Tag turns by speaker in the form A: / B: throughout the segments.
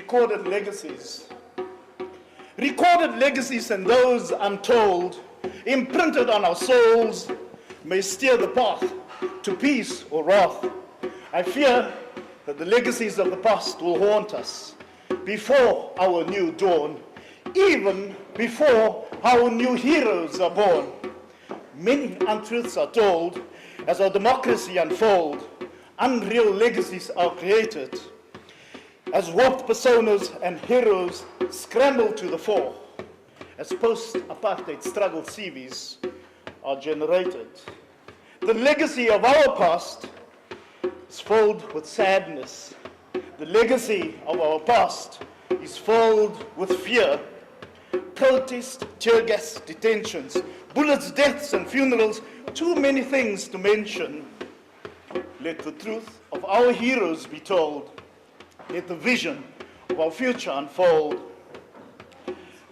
A: Recorded legacies. Recorded legacies and those untold, imprinted on our souls, may steer the path to peace or wrath. I fear that the legacies of the past will haunt us before our new dawn, even before our new heroes are born. Many untruths are told as our democracy unfolds. Unreal legacies are created as warped personas and heroes scramble to the fore, as post-apartheid struggle CVs are generated. The legacy of our past is filled with sadness. The legacy of our past is filled with fear. Protest, tear gas, detentions, bullets, deaths, and funerals, too many things to mention. Let the truth of our heroes be told. Let the vision of our future unfold.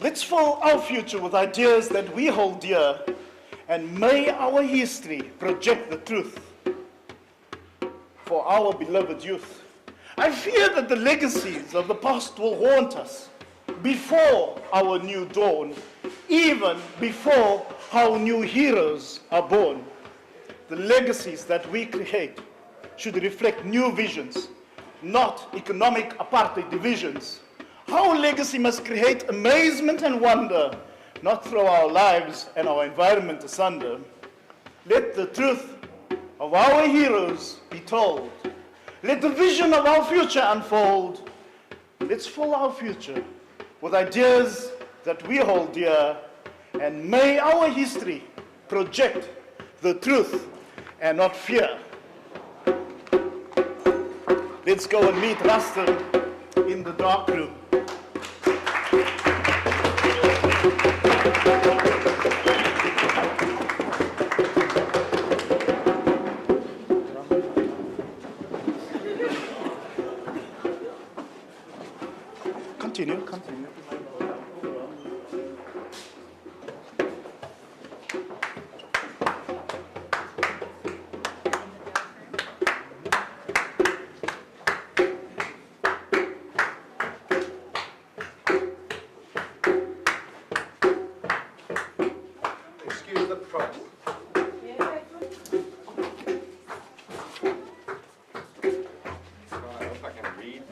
A: Let's fill our future with ideas that we hold dear, and may our history project the truth for our beloved youth. I fear that the legacies of the past will haunt us before our new dawn, even before our new heroes are born. The legacies that we create should reflect new visions, not economic apartheid divisions. Our legacy must create amazement and wonder, not throw our lives and our environment asunder. Let the truth of our heroes be told. Let the vision of our future unfold. Let's fill our future with ideas that we hold dear, and may our history project the truth and not fear. Let's go and meet Rustem in the dark room. Continue.
B: Excuse the prop. I hope I can read.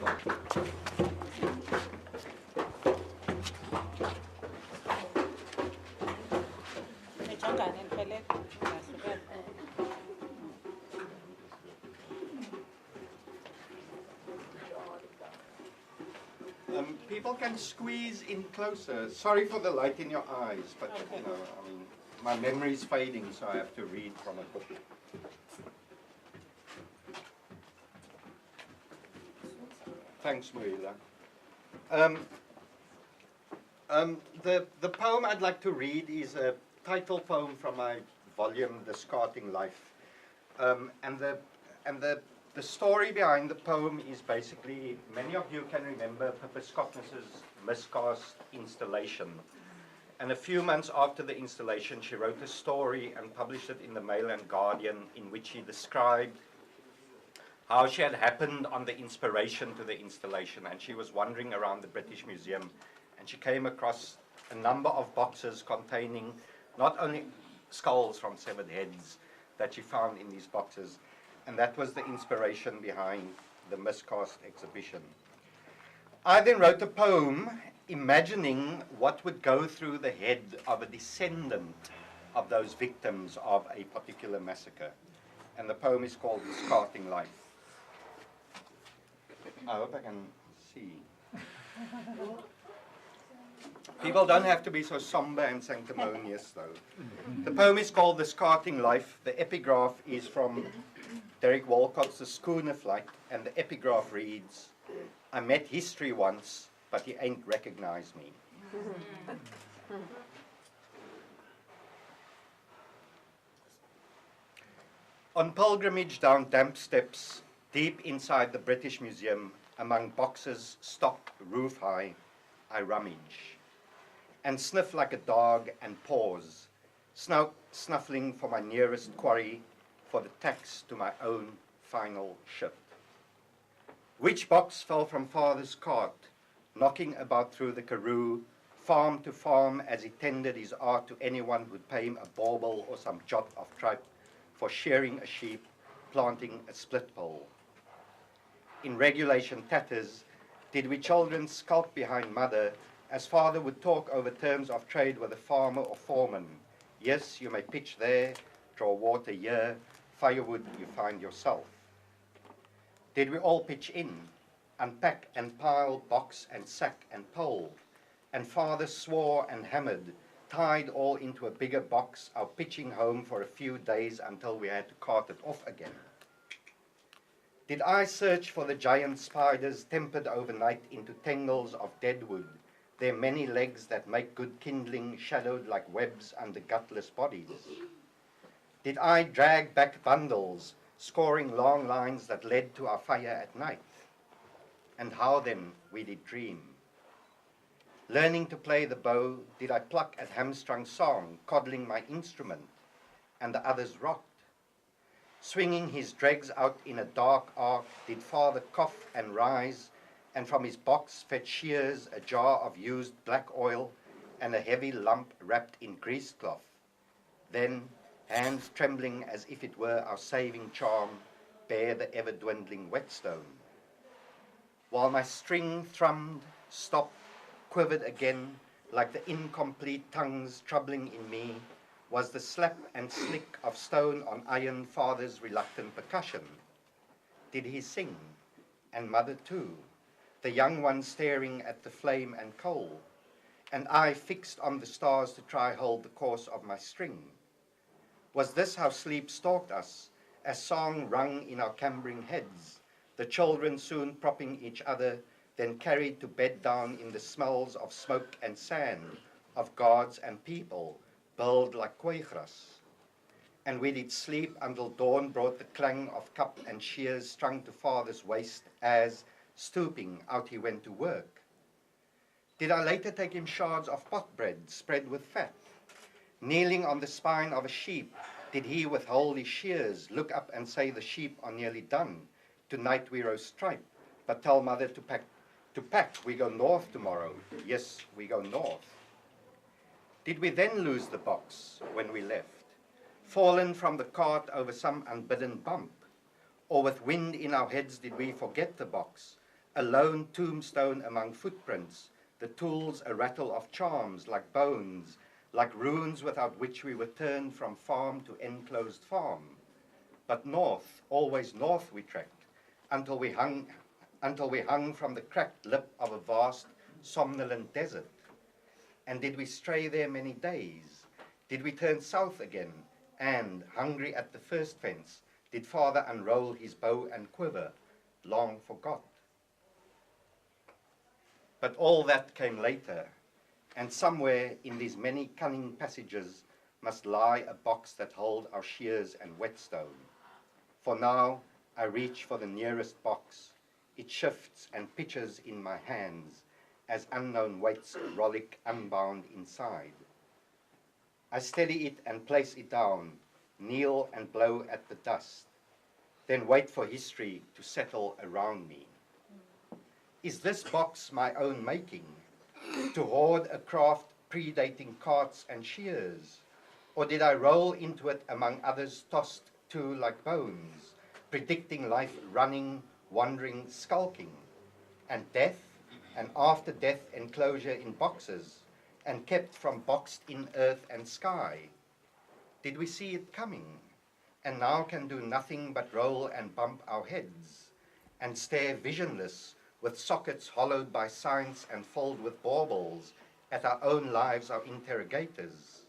B: People can squeeze in closer. Sorry for the light in your eyes, but you know, I mean, my memory's fading, so I have to read from a book. Thanks, Muila. The poem I'd like to read is a title poem from my volume, Discarding Life. And the story behind the poem is basically, many of you can remember Pippa Scottness's miscast installation. And a few months after the installation, she wrote a story and published it in the Mail and Guardian, in which she described how she had happened on the inspiration to the installation. And she was wandering around the British Museum, and she came across a number of boxes containing not only skulls from severed heads that she found in these boxes, and that was the inspiration behind the miscast exhibition. I then wrote a poem imagining what would go through the head of a descendant of those victims of a particular massacre. And the poem is called Discarding Life. I hope I can see. People don't have to be so somber and sanctimonious, though. The poem is called Discarding Life. The epigraph is from Derek Walcott's The Schooner Flight, and the epigraph reads, "I met history once, but he ain't recognized me." On pilgrimage down damp steps, deep inside the British Museum, among boxes stocked roof high, I rummage and sniff like a dog and pause, snuffling for my nearest quarry, for the tax to my own final shift. Which box fell from father's cart, knocking about through the Karoo, farm to farm, as he tendered his art to anyone who'd pay him a bauble or some jot of tripe for shearing a sheep, planting a split pole. In regulation tatters, did we children skulk behind mother, as father would talk over terms of trade with a farmer or foreman? Yes, you may pitch there, draw water here, firewood you find yourself. Did we all pitch in, unpack and pile, box and sack and pole, and father swore and hammered, tied all into a bigger box, our pitching home for a few days until we had to cart it off again? Did I search for the giant spiders tempered overnight into tangles of dead wood, their many legs that make good kindling shadowed like webs under gutless bodies? Did I drag back bundles, scoring long lines that led to our fire at night? And how then we did dream. Learning to play the bow, did I pluck at hamstrung song, coddling my instrument, and the others rocked? Swinging his dregs out in a dark arc, did father cough and rise, and from his box fetch shears, a jar of used black oil, and a heavy lump wrapped in greased cloth? Then, hands trembling as if it were our saving charm, bear the ever-dwindling whetstone. While my string thrummed, stopped, quivered again, like the incomplete tongues troubling in me, was the slap and slick of stone on iron father's reluctant percussion. Did he sing? And mother too, the young one staring at the flame and coal, and I fixed on the stars to try hold the course of my string? Was this how sleep stalked us, as song rung in our cambering heads, the children soon propping each other, then carried to bed down in the smells of smoke and sand, of guards and people, build like kooigras? And we did sleep until dawn brought the clang of cup and shears strung to father's waist as, stooping, out he went to work. Did I later take him shards of pot bread spread with fat? Kneeling on the spine of a sheep, did he withhold his shears, look up and say the sheep are nearly done, tonight we roast tripe, but tell mother to pack, we go north tomorrow. Yes, we go north. Did we then lose the box when we left, fallen from the cart over some unbidden bump? Or with wind in our heads did we forget the box, a lone tombstone among footprints, the tools a rattle of charms like bones, like runes without which we were turned from farm to enclosed farm? But north, always north we trekked, until we hung from the cracked lip of a vast, somnolent desert. And did we stray there many days? Did we turn south again? And, hungry at the first fence, did father unroll his bow and quiver, long forgot? But all that came later, and somewhere in these many cunning passages must lie a box that hold our shears and whetstone. For now, I reach for the nearest box. It shifts and pitches in my hands, as unknown weights rollick unbound inside. I steady it and place it down, kneel and blow at the dust, then wait for history to settle around me. Is this box my own making, to hoard a craft predating carts and shears? Or did I roll into it among others tossed too like bones, predicting life running, wandering, skulking, and death, and after death enclosure in boxes, and kept from boxed in earth and sky? Did we see it coming, and now can do nothing but roll and bump our heads, and stare visionless, with sockets hollowed by science and filled with baubles, at our own lives, our interrogators?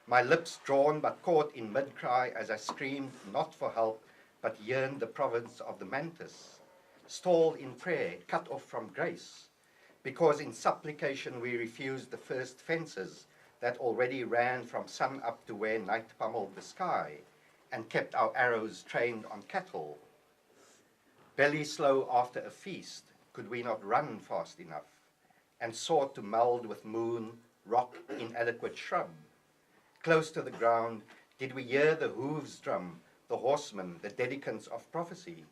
B: My lips drawn but caught in mid-cry as I screamed not for help, but yearned the province of the mantis, stalled in prayer, cut off from grace, because in supplication we refused the first fences that already ran from sun up to where night pummeled the sky, and kept our arrows trained on cattle. Belly slow after a feast, could we not run fast enough, and sought to meld with moon, rock, inadequate shrub? Close to the ground, did we hear the hooves drum, the horsemen, the dedicants of prophecy?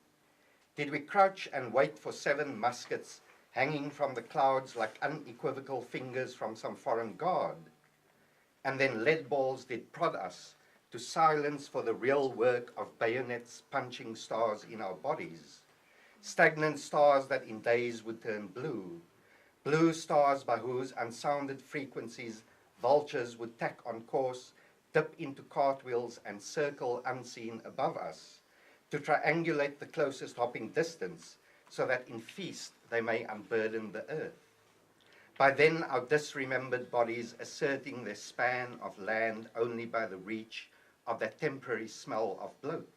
B: Did we crouch and wait for 7 muskets hanging from the clouds like unequivocal fingers from some foreign god. And then lead balls did prod us to silence for the real work of bayonets punching stars in our bodies, stagnant stars that in days would turn blue, blue stars by whose unsounded frequencies vultures would tack on course, dip into cartwheels and circle unseen above us, to triangulate the closest hopping distance, so that in feast they may unburden the earth. By then our disremembered bodies asserting their span of land only by the reach of that temporary smell of bloat.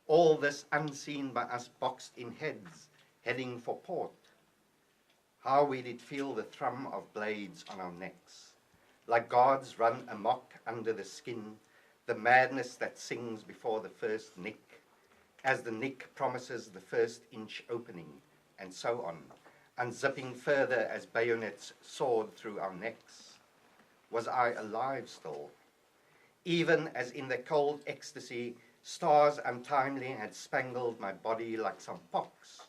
B: All this unseen by us boxed in heads, heading for port. How we did feel the thrum of blades on our necks, like gods run amok under the skin, the madness that sings before the first nick, as the nick promises the first inch opening, and so on, unzipping further as bayonets soared through our necks. Was I alive still? Even as in the cold ecstasy, stars untimely had spangled my body like some pox,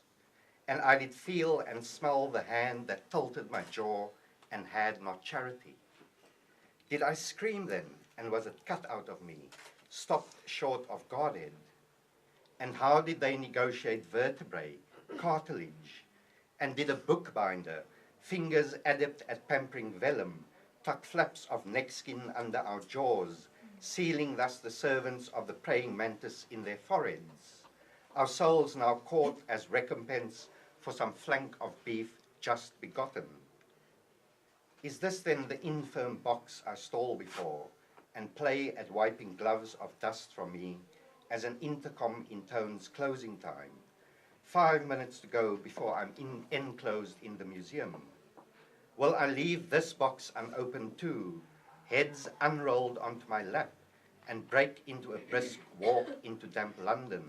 B: and I did feel and smell the hand that tilted my jaw and had not charity. Did I scream then, and was it cut out of me, stopped short of Godhead? And how did they negotiate vertebrae, cartilage? And did a bookbinder, fingers adept at pampering vellum, tuck flaps of neck skin under our jaws, sealing thus the servants of the praying mantis in their foreheads, our souls now caught as recompense for some flank of beef just begotten? Is this then the infirm box I stall before, and play at wiping gloves of dust from me, as an intercom intones closing time, 5 minutes to go before I'm enclosed in the museum? Will I leave this box unopened too, heads unrolled onto my lap, and break into a brisk walk into damp London?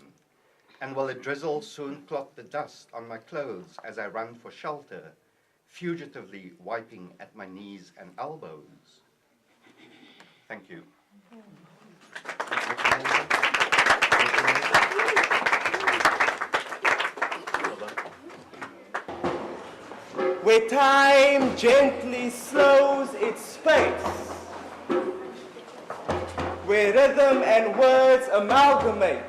B: And will a drizzle soon clot the dust on my clothes as I run for shelter, fugitively wiping at my knees and elbows? Thank you.
C: Where time gently slows its pace, where rhythm and words amalgamate,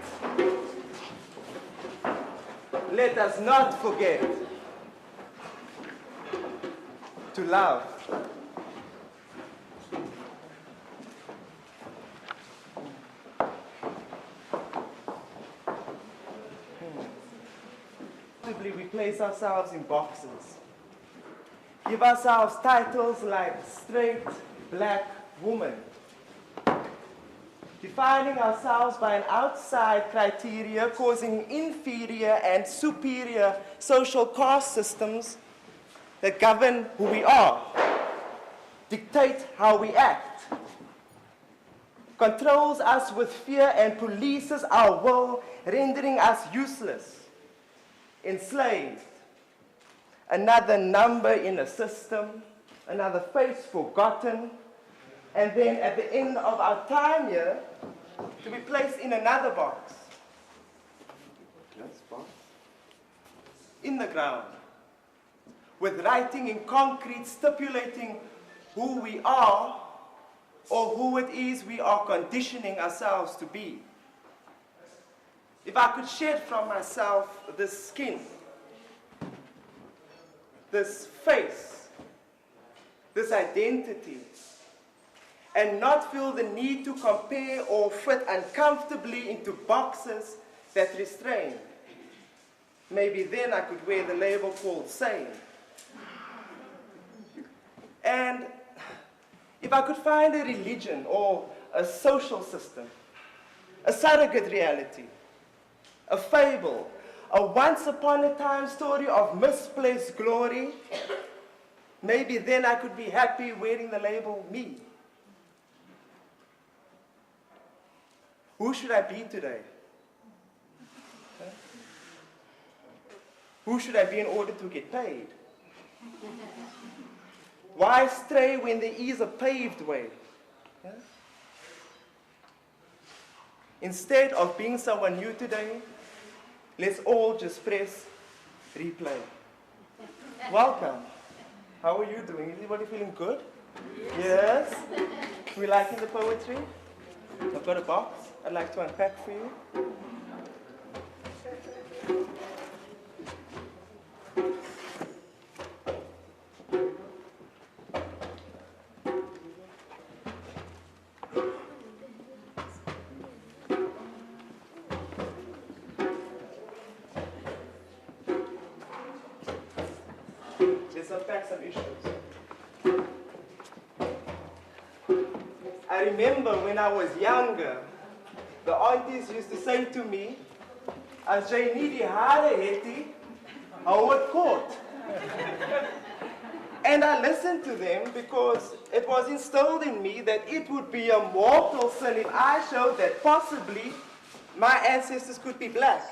C: let us not forget to love. We place ourselves in boxes. Give ourselves titles like straight, black woman. Defining ourselves by an outside criteria causing inferior and superior social caste systems that govern who we are, dictate how we act, controls us with fear and polices our will, rendering us useless, enslaved, another number in a system, another face forgotten, and then at the end of our time here, to be placed in another box. In the ground, with writing in concrete stipulating who we are or who it is we are conditioning ourselves to be. If I could shed from myself this skin, this face, this identity, and not feel the need to compare or fit uncomfortably into boxes that restrain, maybe then I could wear the label called sane. And if I could find a religion or a social system, a surrogate reality, a fable, a once upon a time story of misplaced glory, maybe then I could be happy wearing the label me. Who should I be today? Who should I be in order to get paid? Why stray when there is a paved way? Instead of being someone new today, let's all just press replay. Welcome. How are you doing? Is everybody feeling good? Yes? We liking the poetry? I've got a box I'd like to unpack for you. Let's unpack some issues. I remember when I was younger, the aunties used to say to me, as jy nie die hare het nie, hou het kort. And I listened to them because it was instilled in me that it would be a mortal sin if I showed that possibly my ancestors could be black.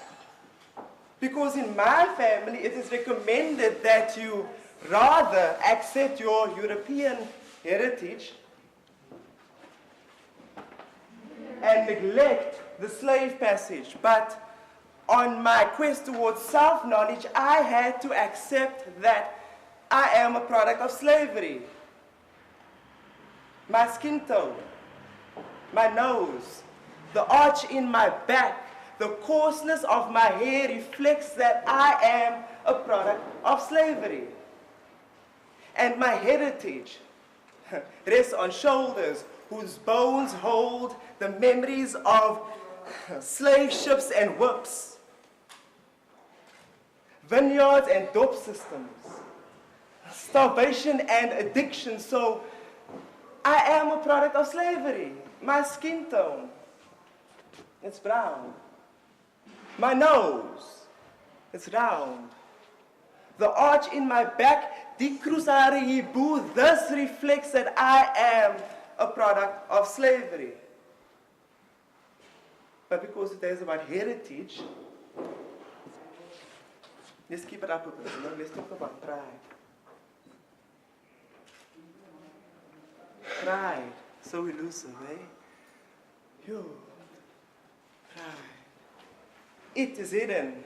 C: Because in my family, it is recommended that you rather accept your European heritage and neglect the slave passage. But on my quest towards self-knowledge, I had to accept that I am a product of slavery. My skin tone, my nose, the arch in my back, the coarseness of my hair reflects that I am a product of slavery. And my heritage rests on shoulders whose bones hold the memories of slave ships and whips, vineyards and dope systems, starvation and addiction. So I am a product of slavery. My skin tone, it's brown. My nose, it's round. The arch in my back, die krusare hierbo, this reflects that I am a product of slavery. But because it is about heritage, let's keep it up a bit. Let's talk about pride. Pride, so elusive, eh? Yo, pride. It is hidden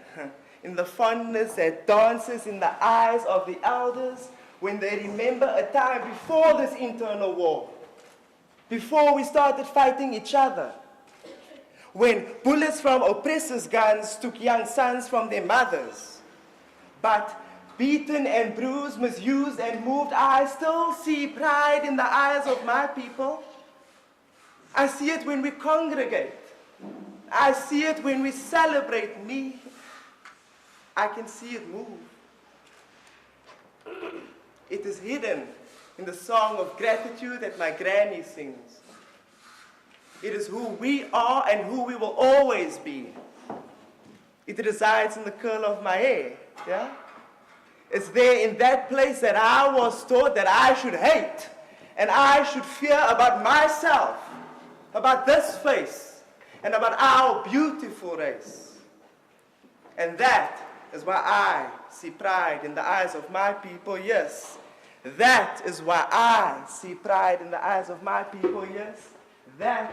C: in the fondness that dances in the eyes of the elders when they remember a time before this internal war, before we started fighting each other, when bullets from oppressors' guns took young sons from their mothers. But beaten and bruised, misused and moved, I still see pride in the eyes of my people. I see it when we congregate. I see it when we celebrate me. I can see it move. It is hidden in the song of gratitude that my granny sings. It is who we are and who we will always be. It resides in the curl of my hair, yeah? It's there in that place that I was taught that I should hate and I should fear about myself, about this face, and about our beautiful race. And that is why I see pride in the eyes of my people, yes. That is why I see pride in the eyes of my people, yes. That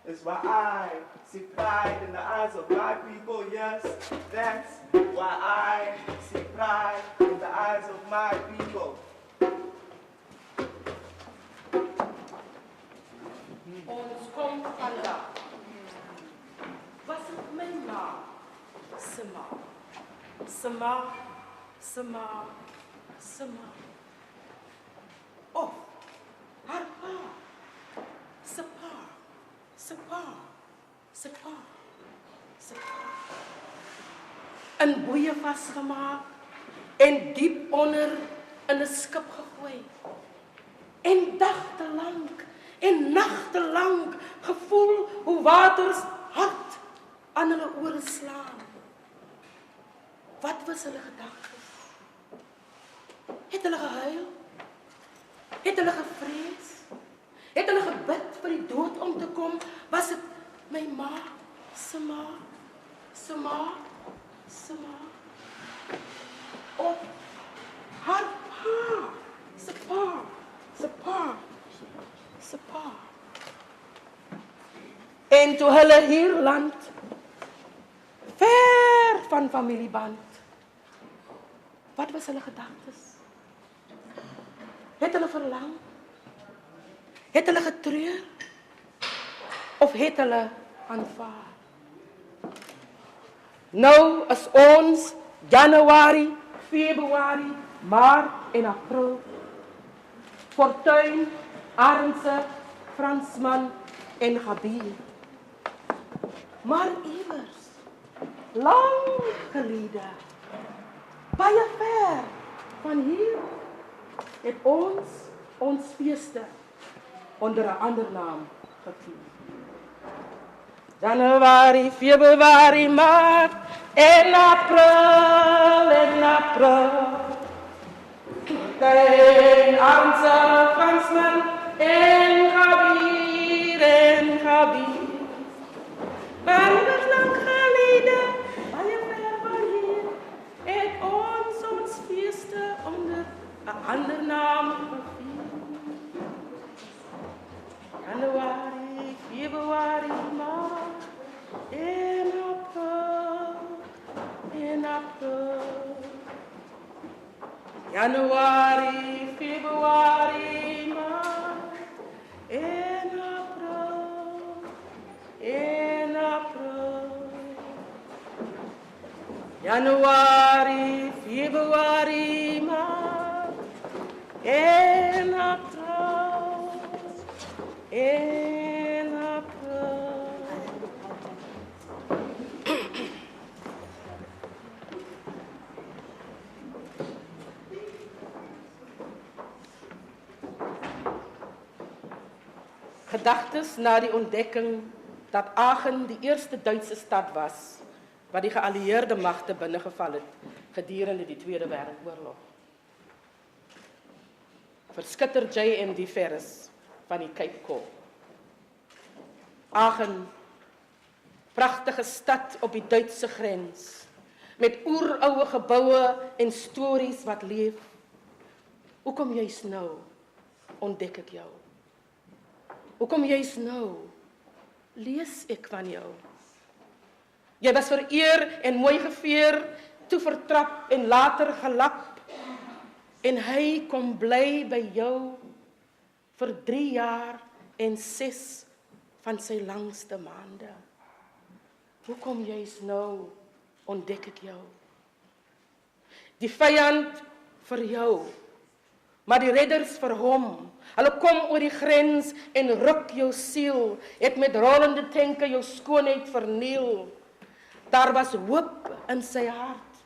C: is why I see pride in the eyes of my people, yes. That's why I see pride in the eyes of my people.
D: Ons kom vandag. Was het my ma? Sima. Sima. Sima. Sima. Oh, haar pa. Sapa. Sapa. Sapa. Sapa. In boeie vasgemaak en diep onder in 'n skip gegooi. En dagte lank en nagte lank gevoel hoe waters hard aan hulle ore slaan. Wat was hulle gedagtes? Het hulle gehuil? Het hulle gevrees? Het hulle gebid vir die dood om te kom? Was dit my ma, se ma, se ma, se ma? Of haar pa, se pa, se pa, se pa. En toe hulle hier land, ver van familieband, wat was hulle gedagtes? Het hulle verlang? Het hulle getreur? Of het hulle aanvaar? Nou is ons Januarie, Februarie, Maart en April. Fortuin, Arendse, Fransman en Gabier. Maar iewers, lang gelede, baie ver van hier, het ons feeste onder 'n ander naam gevier. Januarie, Februarie, Maart en April. Fortuin, Arendse, Fransman en Gabier. Maar iewers lang gelede, baie ver van hier, het ons feeste onder 'n ander naam gevier. Januarie, Februarie, Maart en April. Januarie, Februarie, Maart en April. Januarie, Februarie, Maart en April. Gedagtes na die ontdekking dat Aachen die eerste Duitse stad was wat die geallieerde magte binnengeval het gedurende die Tweede Wêreldoorlog. Verskitter J.M.D. Ferris van die Cape Cod. Aachen, pragtige stad op die Duitse grens, met oeroue geboue en stories wat leef. Hoekom juist nou ontdek ek jou? Hoekom juist nou lees ek van jou? Jy was vereer en mooi geveer, toe vertrap en later gelap. En hy kom bly by jou vir 3 jaar en 6 van sy langste maande. Hoekom juist nou ontdek ek jou? Die vyand vir jou, maar die redders vir hom. Hulle kom oor die grens en ruk jou siel, het met rollende tanke jou skoonheid verniel. Daar was hoop in sy hart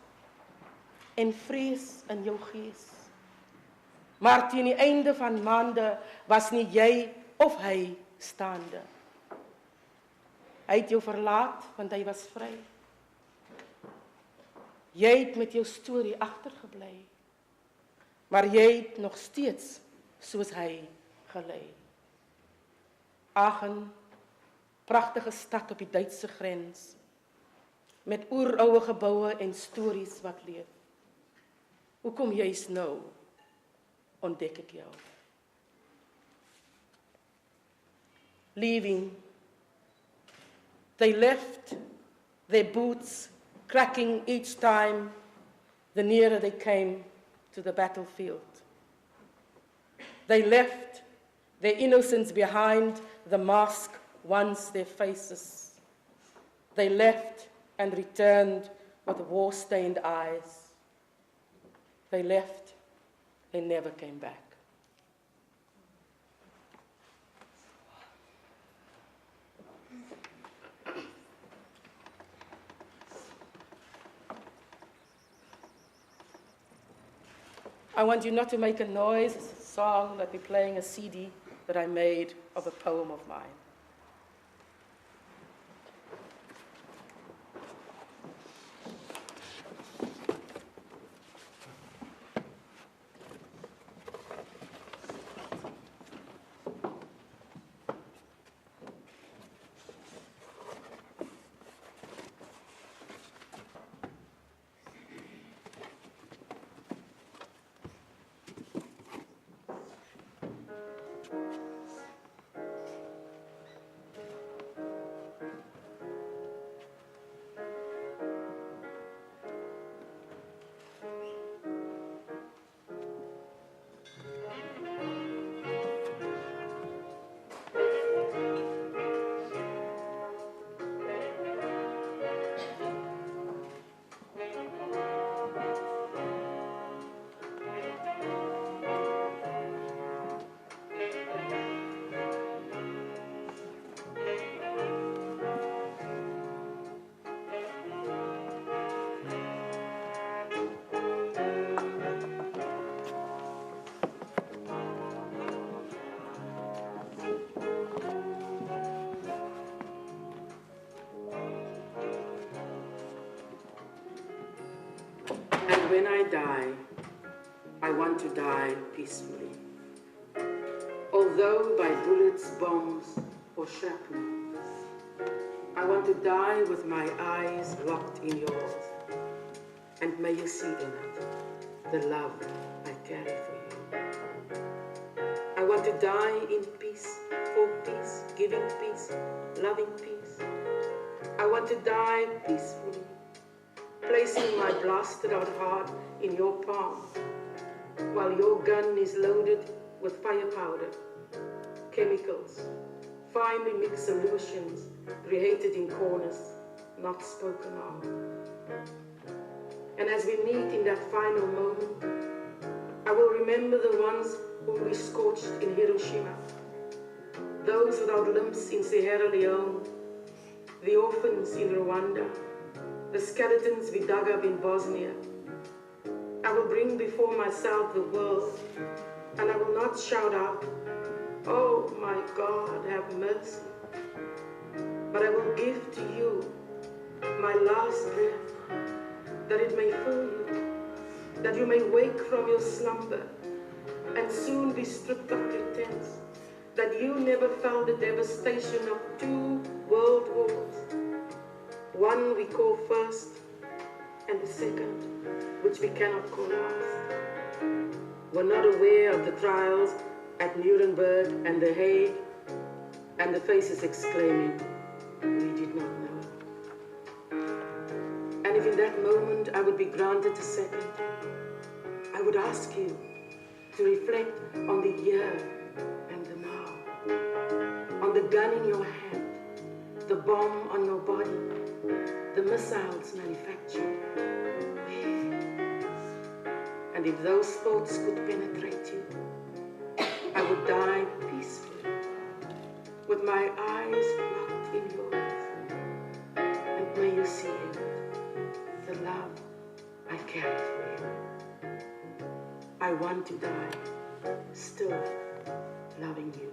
D: en vrees in jou gees. Maar teen die einde van maande was nie jy of hy staande. Hy het jou verlaat, want hy was vry. Jy het met jou storie agtergebly, maar jy het nog steeds soos hy gelei. Aachen, pragtige stad op die Duitse grens, met oeroue geboue en stories wat leef. Hoekom juist nou ontdek ek jou? Leaving, they left their boots cracking each time the nearer they came to the battlefield. They left their innocence behind the mask once their faces. They left and returned with war-stained eyes. They left and never came back. I want you not to make a noise. It's a song that we're playing, a CD that I made of a poem of mine. when I die, I want to die peacefully. Although by bullets, bombs, or shrapnel, I want to die with my eyes locked in yours. And may you see in it the love I carry for you. I want to die in peace, for peace, giving peace, loving peace. I want to die peacefully, placing my blasted out heart in your palm, while your gun is loaded with fire powder, chemicals, finely mixed solutions created in corners, not spoken of. And as we meet in that final moment, I will remember the ones whom we scorched in Hiroshima, those without limbs in Sierra Leone, the orphans in Rwanda, the skeletons we dug up in Bosnia. I will bring before myself the world, and I will not shout out, "Oh my God, have mercy." But I will give to you my last breath, that it may fill you, that you may wake from your slumber and soon be stripped of pretense, that you never felt the devastation of 2 world wars, one we call first, and the second, which we cannot call last. We're not aware of the trials at Nuremberg and The Hague, and the faces exclaiming, "We did not know." And if in that moment I would be granted a second, I would ask you to reflect on the here and the now, on the gun in your hand, the bomb on your body, the missiles manufactured. And if those thoughts could penetrate you, I would die peacefully, with my eyes locked in yours. And may you see in it the love I carry for you. I want to die, still loving you.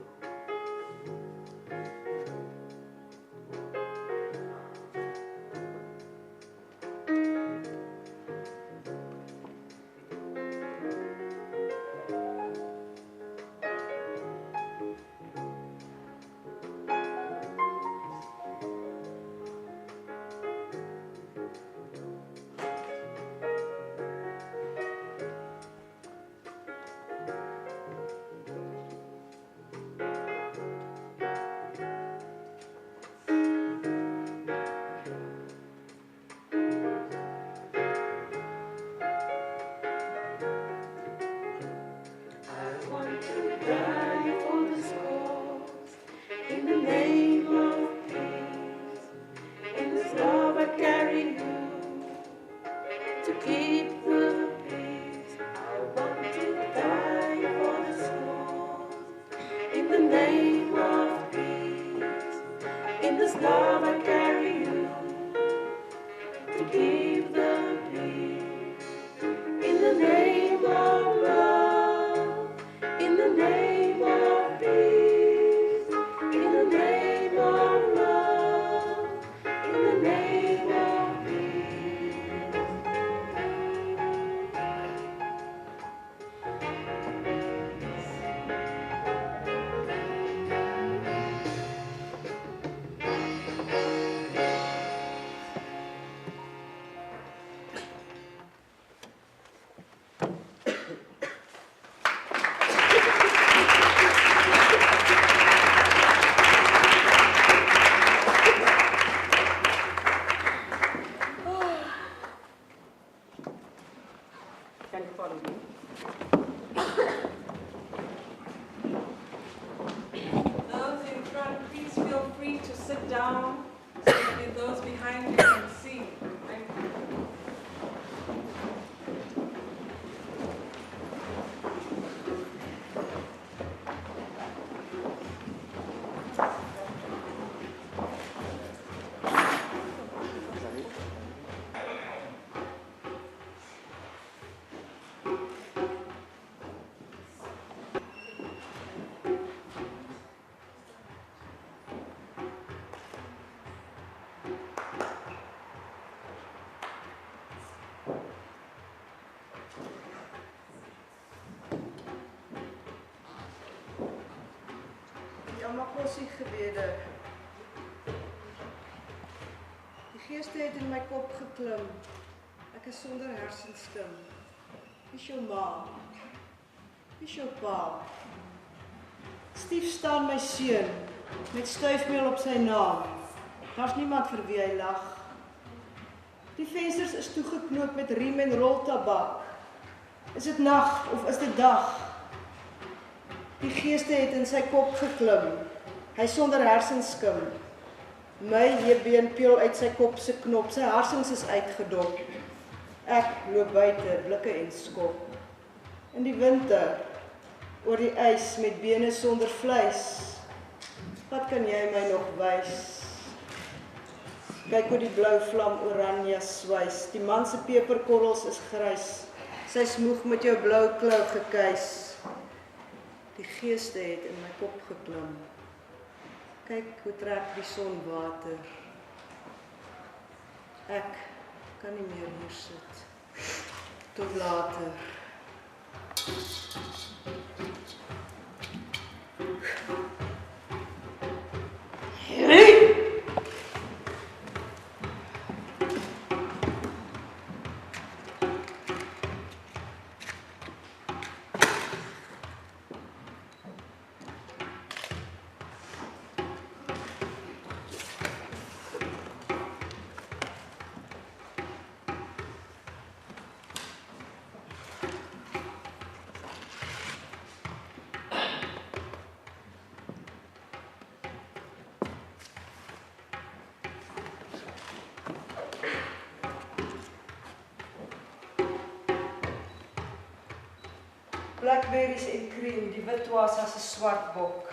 E: Namakosi gebede. Die geeste het in my kop geklim. Ek is sonder hersenskim. Wie is jou ma? Wie is jou pa? Stief staan my seun, met stuifmeel op sy naam. Daar's niemand vir wie hy lag. Die vensters is toegeknoop met riem en roltabak. Is dit nag of is dit dag? Die geeste het in sy kop geklim. Hy sonder hersenskim. My heebeen peel uit sy kop se knop. Sy harsings is uitgedop. Ek loop buite, blikke en skop. In die winter, oor die ys met bene sonder vleis. Wat kan jy my nog wys? Kyk hoe die blou vlam oranje swys. Die man se peperkorrels is grys. Sy smoeg met jou blou klou gekuis. Die geeste het in my kop geklim. Kyk hoe trek die son water. Ek kan nie meer hier sit. Tot later. Blackberries en cream, die wit was as 'n swart bok.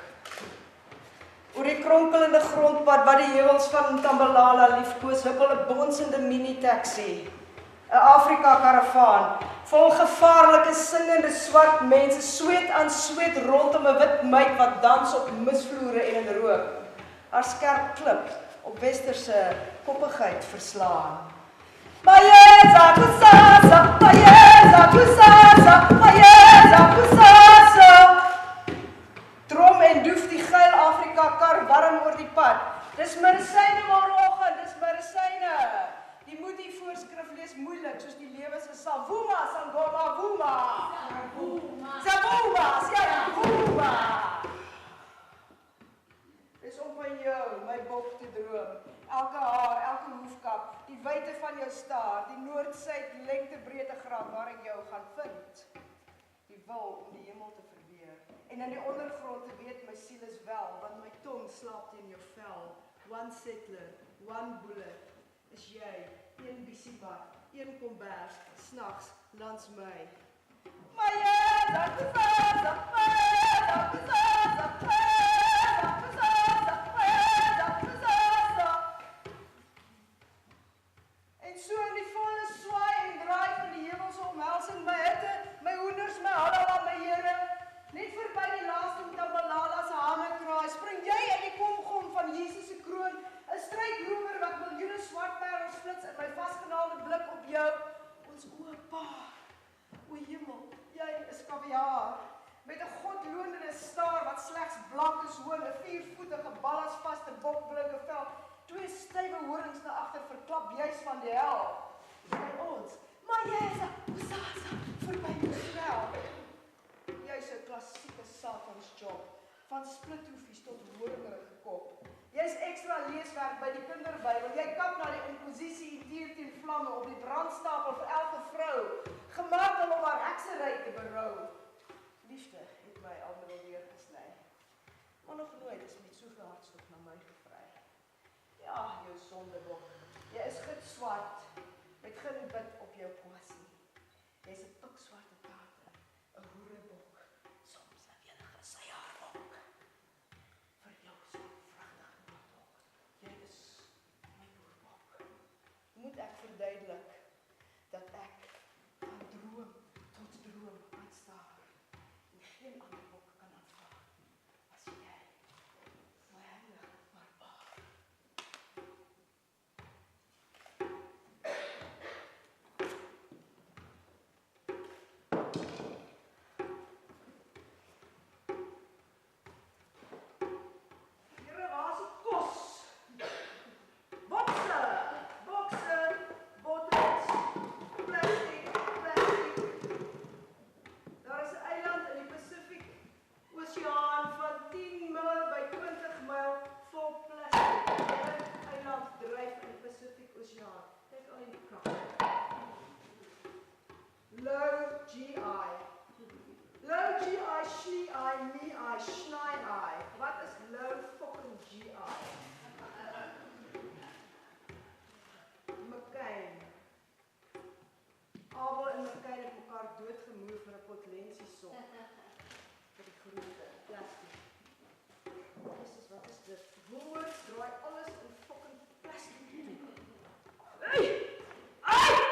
E: Oor die kronkelende grondpad wat die heuwels van Tambalala liefkoos, huppel 'n bonsende mini-taxi. 'n Afrika-karavaan, vol gevaarlike singende swart mense, sweet aan sweet rondom 'n wit meid wat dans op misvloere en in rook. Haar skerp klip op westerse koppigheid verslaan. Mayeza kusasa, mayeza kusasa, mayeza kusasa. Drom en doef die geil Afrika kar warm oor die pad. Dis medisyne môreoggend, dis medisyne. Die moet die voorskrif lees moeilik soos die lewe se savuma sangoma vuma. Savuma, savuma. Dis om van jou, my bok te droom. Elke haar, elke hoefkap, die wyte van jou staart, die noord-suid lengte-breedte grad waar ek jou gaan vind. Die wil om die hemel te verweer. En in die ondergrond te weet my siel is wel, want my tong slaap teen jou vel. One settler, one bullet, is jy, een bisiebak, een kombers, snags langs my. Mayeza kusasa, mayeza kusasa, mayeza kusasa, mayeza kusasa. En so in die volle swaai en draai van die hemelse omhelsing, my hitte, my hoenders, my halala, my Here, net verby die laaste Tambalala se hamerkraai, spring jy in die komgom van Jesus se kroon, 'n strykroemer wat miljoene swart parels flits in my vasgenaalde blik op jou, ons o Pa, o hemel, jy is kaviaar, met 'n godloonende staar wat slegs blank is hoon, 'n 4-voetige ballasvaste bokblinke vel, 2 stywe horings na agter verklap juis van die hel. By ons, Mayeza kusasa, verby jou snel. Jy's 'n klassieke Satans job, van splithoefies tot horingerige kop. Jy's ekstra leeswerk by die kinderbybel, jy kap na die inkwisisie en tier teen vlamme op die brandstapel vir elke vrou, gemaak om haar heksery te berou. Liefde het my al middelweer gesny, maar nog nooit is met soveel hartstocht na my gevry. Ja, jou sondebok, jy is gitzwart, met geen bid op jou kwassie. Jy's 'n pikswarte kater, 'n hoerebok, soms 'n wenige syjaarbok. Vir jou so vragtige bok, jy is my boerbok. Moet ek verduidelik dat ek van droom tot droom aanstaar en geen ander bok kan aanvaar as jy, my heilige barbaar. my Schneinei. Wat is low fucking GI? McCain. Abel en McCain het mekaar doodgemoer vir 'n pot lensiesop. Vir die groente, plastic. Jesus, wat is dit? Woolworths draai alles in fucking plastic in. Hey! Ai!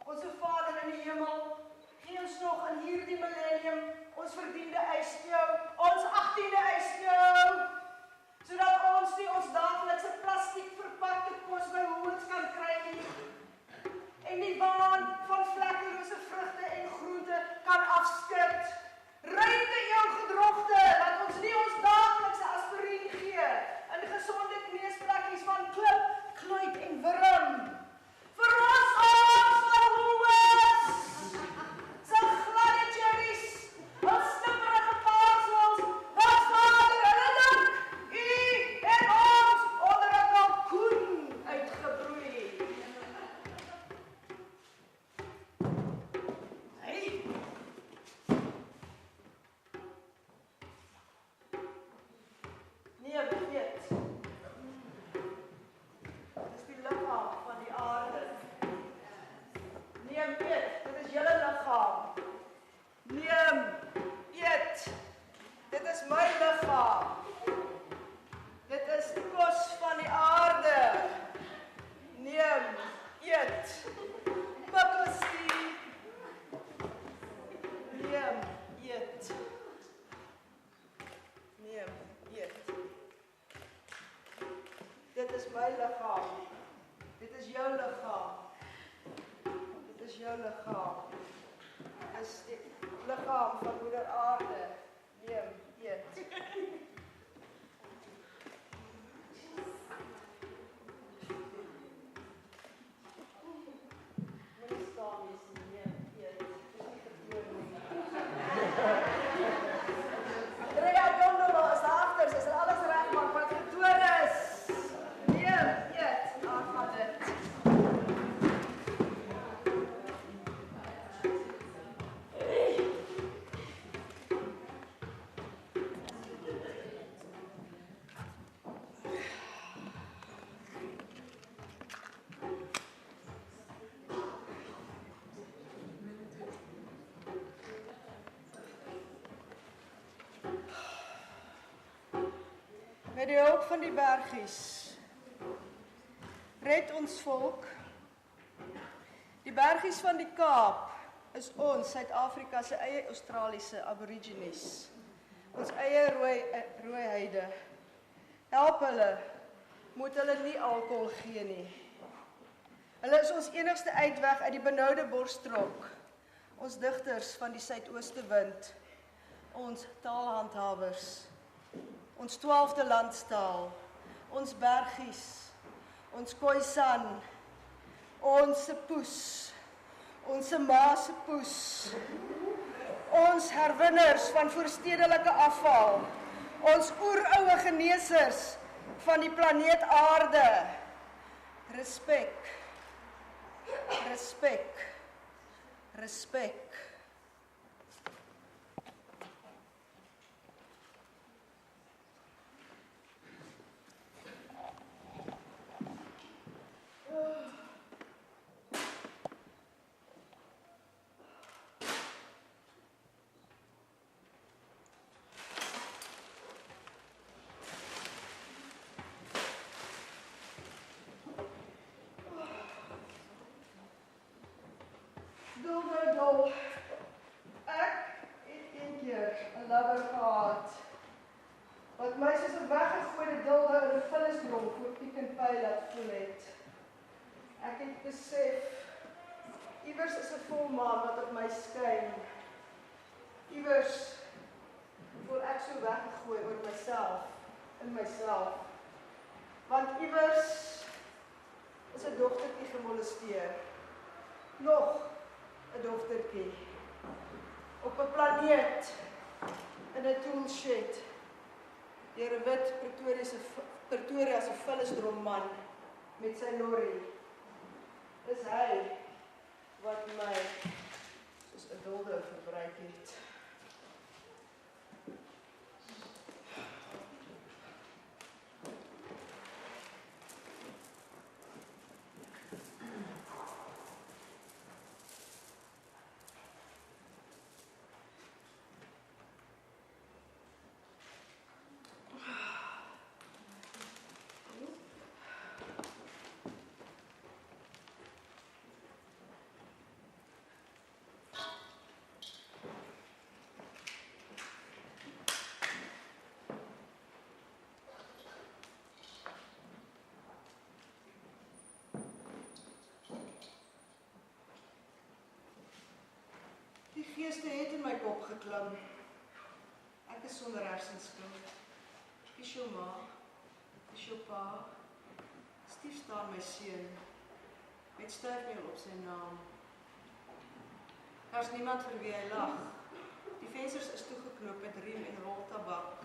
E: Onze Vader in die hemel, gee ons nog in hierdie millennium ons verdiende ysjou, ons 18de ysjou, sodat ons nie ons daaglikse plastiek verpakte kos by Woolworths kan kry nie, en die waan van vlekkelose vrugte en groente kan afskit. Ruimte jou gedrogte, dat ons nie ons daaglikse aspirien gee, in gesonde kneusplekkies van klip, kluit en wurm. Vir ons van Woolworths, sy gladde cherries, ons snipperige paarsels, wat Vader hulle dank, u en ons onder 'n kalkoen uitgebroei. Hey. Nee, weet. Dis die liggaam van die aarde. Neem, eet, dit is julle liggaam. Neem, eet, dit is my liggaam. Dit is kos van die aarde. Neem, eet, bakkelsie. Neem, eet. Neem, eet. Dit is my liggaam. Dit is jou liggaam. Dit is jou liggaam. Dit is die liggaam van moeder aarde. Neem, eet. Moenie staan wees nie, neem, eet. Dit is nie gebeur nie. Andrea Dondolo is daar agter, sy sal alles regmaak wat getoon is. Neem, eet. Daar gaan dit. Met die hulp van die bergies, red ons volk. Die bergies van die Kaap is ons, Suid-Afrika se eie Australiese aborigines. Ons eie rooi heide. Help hulle, moet hulle nie alkohol gee nie. Hulle is ons enigste uitweg uit die benoude borstrok. Ons digters van die suidooste wind, ons taalhandhawers. Ons 12de landstaal, ons bergies, ons Khoisan, ons poes, ons ma se poes, ons herwinners van voorstedelike afval, ons oeroue genesers van die planeet Aarde. Respek, respek, respek. Dol. Ek het een keer 'n lover gehad wat my soos 'n weggegooide dilde in 'n vullisbron voor Pick n Pay laat voel het. Ek het besef iewers is 'n volmaan wat op my skyn. Iewers voel ek so weggegooi oor myself, in myself. Want iewers is 'n dogtertjie gemolesteer. Nog 'n dogtertjie op 'n planeet in 'n toolshed deur 'n wit Pretoria se vullisdromman met sy lorry. Dis hy wat my soos 'n wilde verbruik het. Die geeste het in my kop geklim. Ek is sonder hersenskuld. Dis jou ma, dis jou pa. Stief staan my seun, met sterfmeel op sy naam. Daar's niemand vir wie hy lag. Die vensters is toegeknoop met riem en roltabak.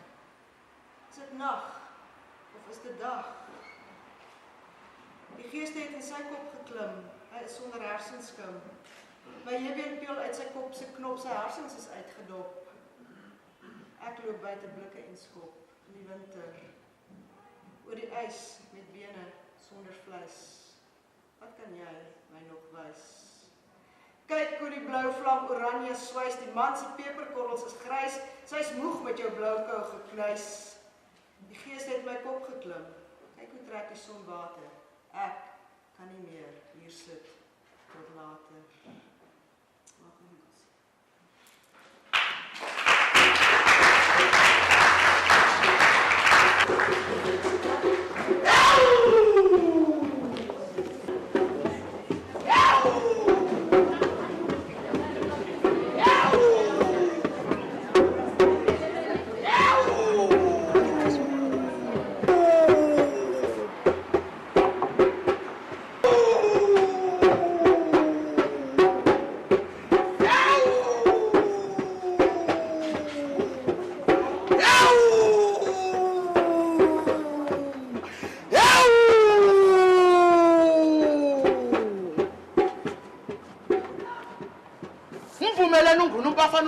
E: Is dit nag, of is dit dag? Die geeste het in sy kop geklim. Hy is sonder hersenskim. My heelbeenpeel uit sy kop se knop, sy hersens is uitgedop. Ek loop buite blikke en skop in die winter. Oor die ys met bene sonder vleis. Wat kan jy my nog wys? Kyk hoe die blou vlam oranje swys, die man se peperkorrels is grys, sy's moeg met jou blou kou geknuis. Die gees het my kop geklim. Kyk hoe trek die son water. Ek kan nie meer hier sit tot later.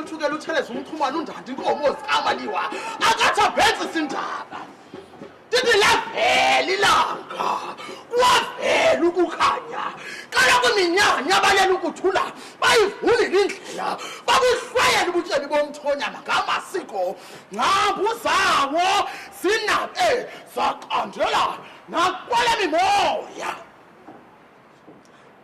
F: uthukela utheleza umchumane undandi inkomo zikamaliwa akatha bhenzi sindaba ndithi lavela ilanga kwavela ukukhanya kaloku iminyanya balela ukuthula bayivulile indlela babuhlwayela ubutsheni bomthonyama ngamasiko ngqambu zawo zinabe zaqandela nakwale mimoya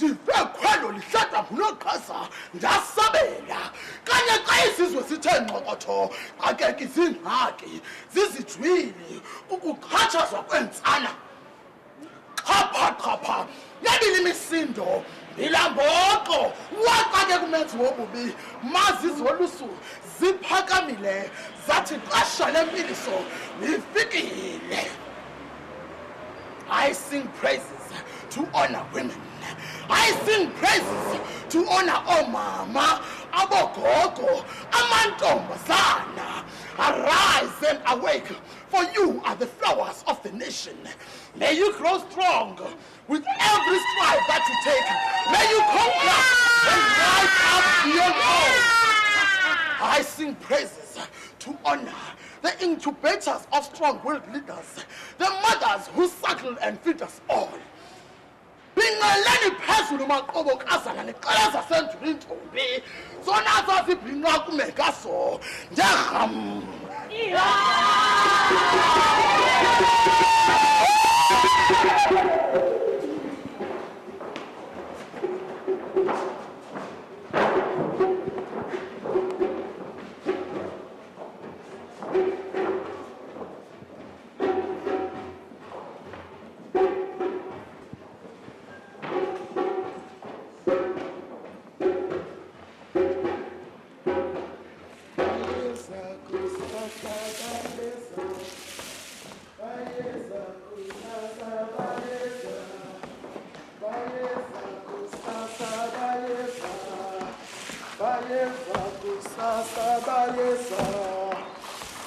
F: ndive khwelo lihlada ngunoqhaza ndasabela kanye xa isizwe sithe ngqokotho akeke izingxaki zizijwili kukuxhatshazwa kwentsana xhapha yabili imisindo ilamboqo waqake kumenzi wobubi mazizolusu ziphakamile zathi xesha lempiliso lifikile. I sing praises to honor women. I sing praises to honor omama, abogogo, amantombazana. Arise and awake, for you are the flowers of the nation. May you grow strong with every stride that you take. May you conquer and rise up beyond all. I sing praises to honor the incubators of strong-willed leaders, the mothers who suckle and feed us all. Bingeleni phezulu maqobokazana neqalaza senjula intombi zona zazibhinqa kumegaso njengam.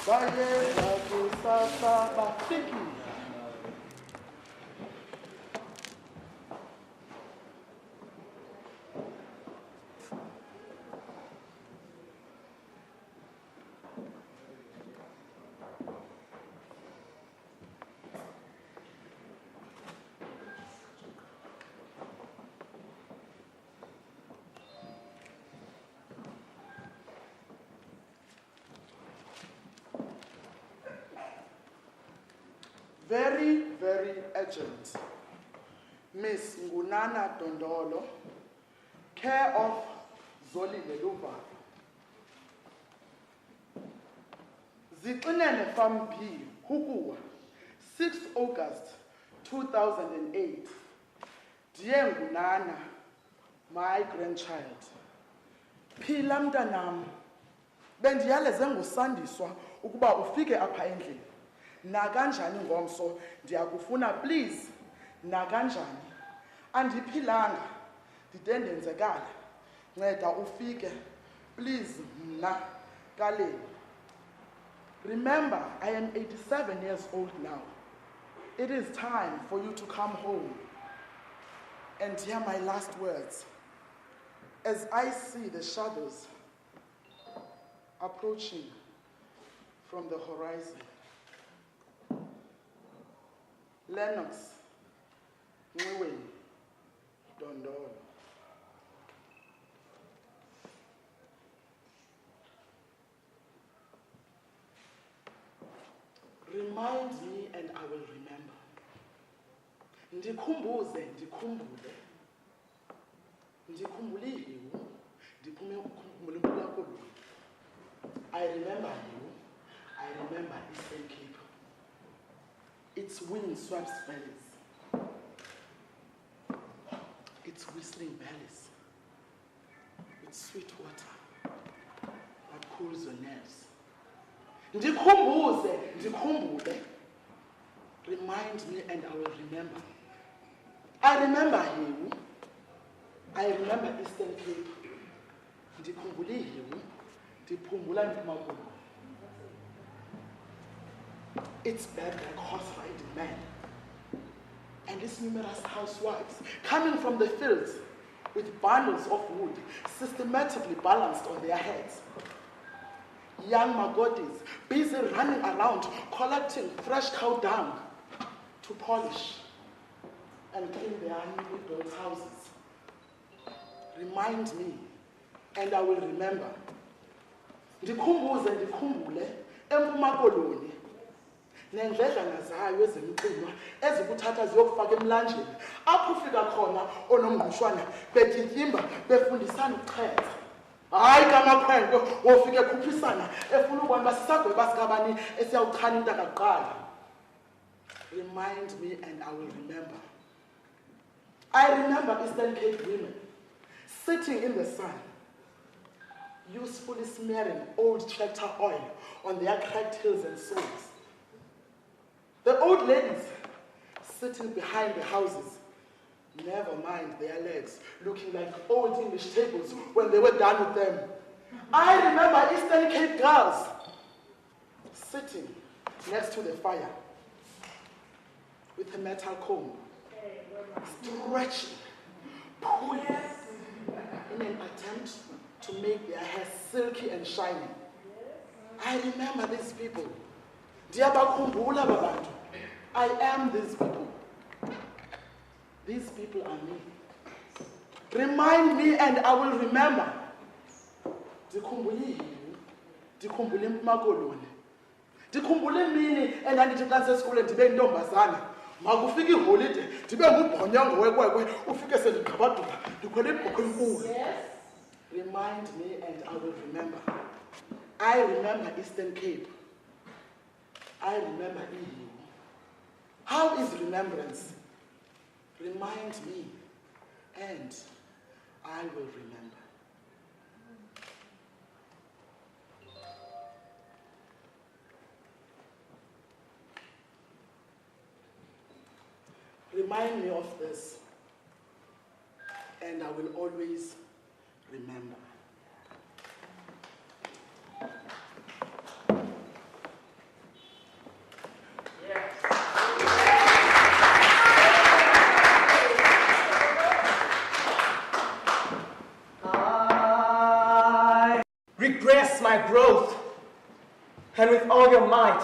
F: bayeza kusasa bafikile. Very, very urgent. Miss Ngunana Dondolo, care of Zoli Leluva. Ziqinene Farm B, Hukua, 6 August 2008. Dear Ngunana, my grandchild. Phila mntanam, bendiyaleze ngusandiswa ukuba ufike apha endlini. Nakanjani ngomso ndiyakufuna please nakanjani andiphilanga ndide ndenzekala nceda ufike please mna kaleni. Remember, I am 87 years old now. It is time for you to come home and hear my last words as I see the shadows approaching from the horizon. Lennox Nwiweni Dondolo. Remind me and I will remember. Ndikhumbuze, ndikhumbule. Ndikhumbule ihiwu, ndiphume ukukhumbula impilo yakho. I remember you. I remember Eastern Cape. Its wind swept valleys. Its whistling valleys. Its sweet water that cools your nerves. Ndikhumbuze, ndikhumbule. Remind me and I will remember. I remember you. I remember Eastern Cape. Ndikhumbule ihiwu, ndiphumbula Mpuma Koloni. Its bad horse-riding men and its numerous housewives coming from the fields with bundles of wood systematically balanced on their heads. Young Magodis busy running around collecting fresh cow dung to polish and clean their newly built houses. Remind me and I will remember. Ndikhumbuze ndikhumbule eMpuma Koloni. Nendledlana zayo ezimqinwa ezikuthatha ziyokufaka emlanjeni apho ufika khona onomngqushwana betityimba befundisana ukuchetha. Hayi kamakhwenkwe wofike khuphisana efuna ubona uba sisagweba sikabani esiyawuchana intaka kuqala. Remind me and I will remember. I remember Eastern Cape women sitting in the sun, usefully smearing old tractor oil on their cracked heels and soles. The old ladies sitting behind the houses, never mind their legs, looking like old English tables when they were done with them. I remember Eastern Cape girls sitting next to the fire with a metal comb, stretching, pulling in an attempt to make their hair silky and shiny. I remember these people. Ndiyabakhumbula babantu. I am these people. These people are me. Remind me and I will remember. Ndikhumbule ihiwu, ndikhumbule eMpuma Koloni. Ndikhumbule imini endandithi xa sesikolweni ndibe yintombazana. Makufika iholide ndibe ngubhonyongo wekwekwe ufike sendigqabadula ndikhwele ibhokhwe enkulu. Remind me and I will remember. I remember Eastern Cape. I remember ihiwu. How is remembrance? Remind me and I will remember. Remind me of this and I will always remember.
C: arrest my growth, and with all your might,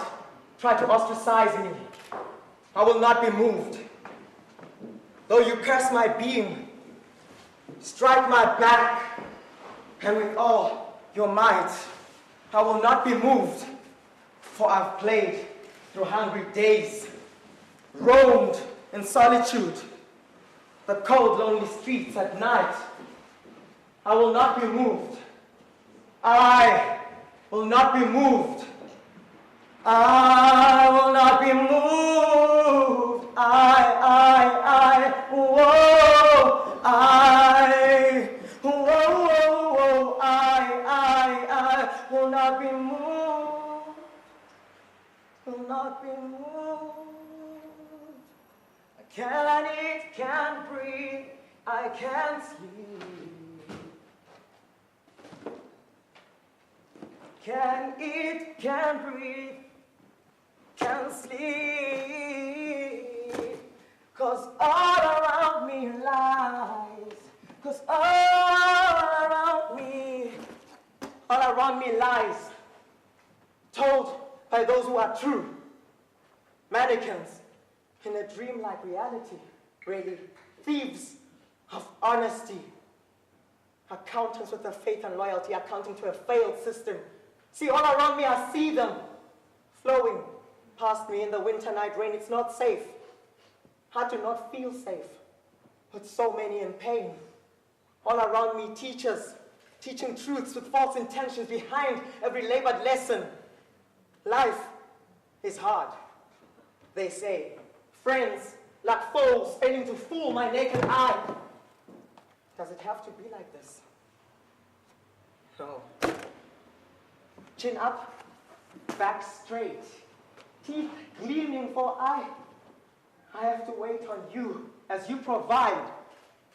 C: try to ostracize me, I will not be moved. Though you curse my being, strike my back, and with all your might, I will not be moved, for I've played through hungry days, roamed in solitude, the cold, lonely streets at night. I will not be moved. I will not be moved. I will not be moved. Whoa, I will not be moved. Will not be moved. I can't eat, can't breathe, I can't sleep. Can't eat, can't breathe, can't sleep. 'Cause all around me lies. 'Cause all around me lies. Told by those who are true. Mannequins in a dreamlike reality. Really, thieves of honesty. Accountants with their faith and loyalty, accounting to a failed system. See, all around me, I see them flowing past me in the winter night rain. It's not safe. I do not feel safe with so many in pain. All around me, teachers teaching truths with false intentions behind every labored lesson. Life is hard, they say. Friends like foes failing to fool my naked eye. Does it have to be like this? No. Chin up, back straight, teeth gleaming, for I have to wait on you as you provide.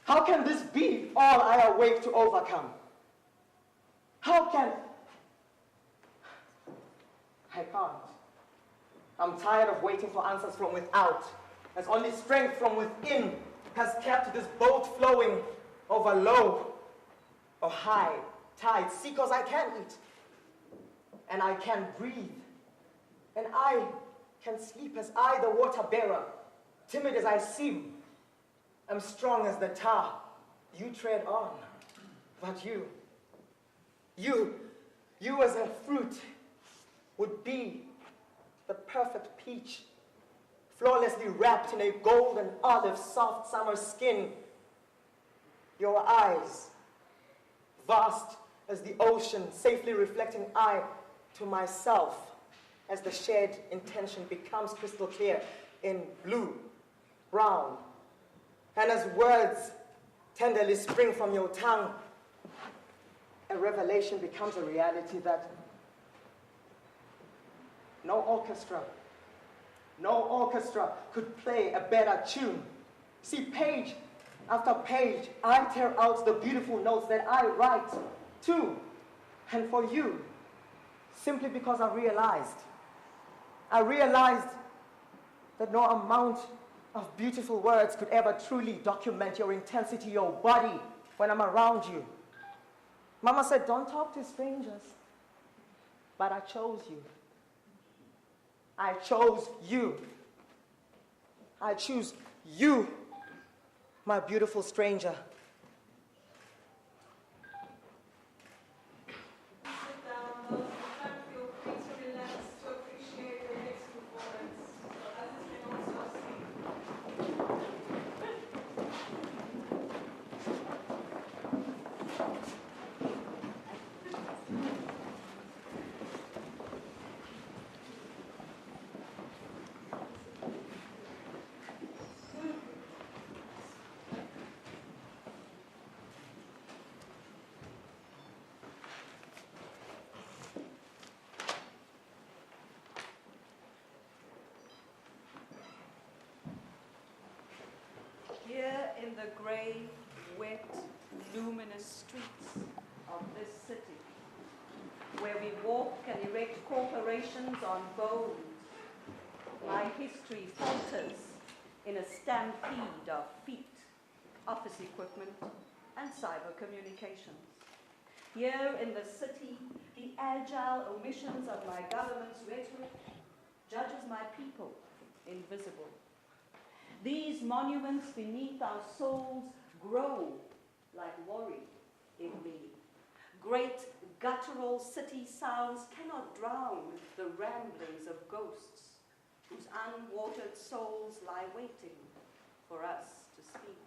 C: How can this be all I awake to overcome? How can... I can't. I'm tired of waiting for answers from without, as only strength from within has kept this boat flowing over low or high tides. See, 'cause I can eat, and I can breathe, and I can sleep as I, the water bearer, timid as I seem, am strong as the tar you tread on. But you as a fruit would be the perfect peach, flawlessly wrapped in a golden olive soft summer skin. Your eyes, vast as the ocean, safely reflecting I to myself, as the shared intention becomes crystal clear in blue, brown, and as words tenderly spring from your tongue, a revelation becomes a reality that no orchestra could play a better tune. See, page after page, I tear out the beautiful notes that I write to and for you, simply because I realized that no amount of beautiful words could ever truly document your intensity, your body, when I'm around you. Mama said, don't talk to strangers, but I chose you. I chose you. I choose you, my beautiful stranger.
G: Sit down, those who can't feel free to relax to appreciate the next performance. Others can also sing. Here in the grey, wet, luminous streets of this city, where we walk and erect corporations on bones, my history falters in a stampede of feet, office equipment, and cyber communications. Here in the city, the the agile omissions of my government's rhetoric judges my people invisible. These monuments beneath our souls grow like worry in me. Great guttural city sounds cannot drown the ramblings of ghosts whose unwatered souls lie waiting for us to speak.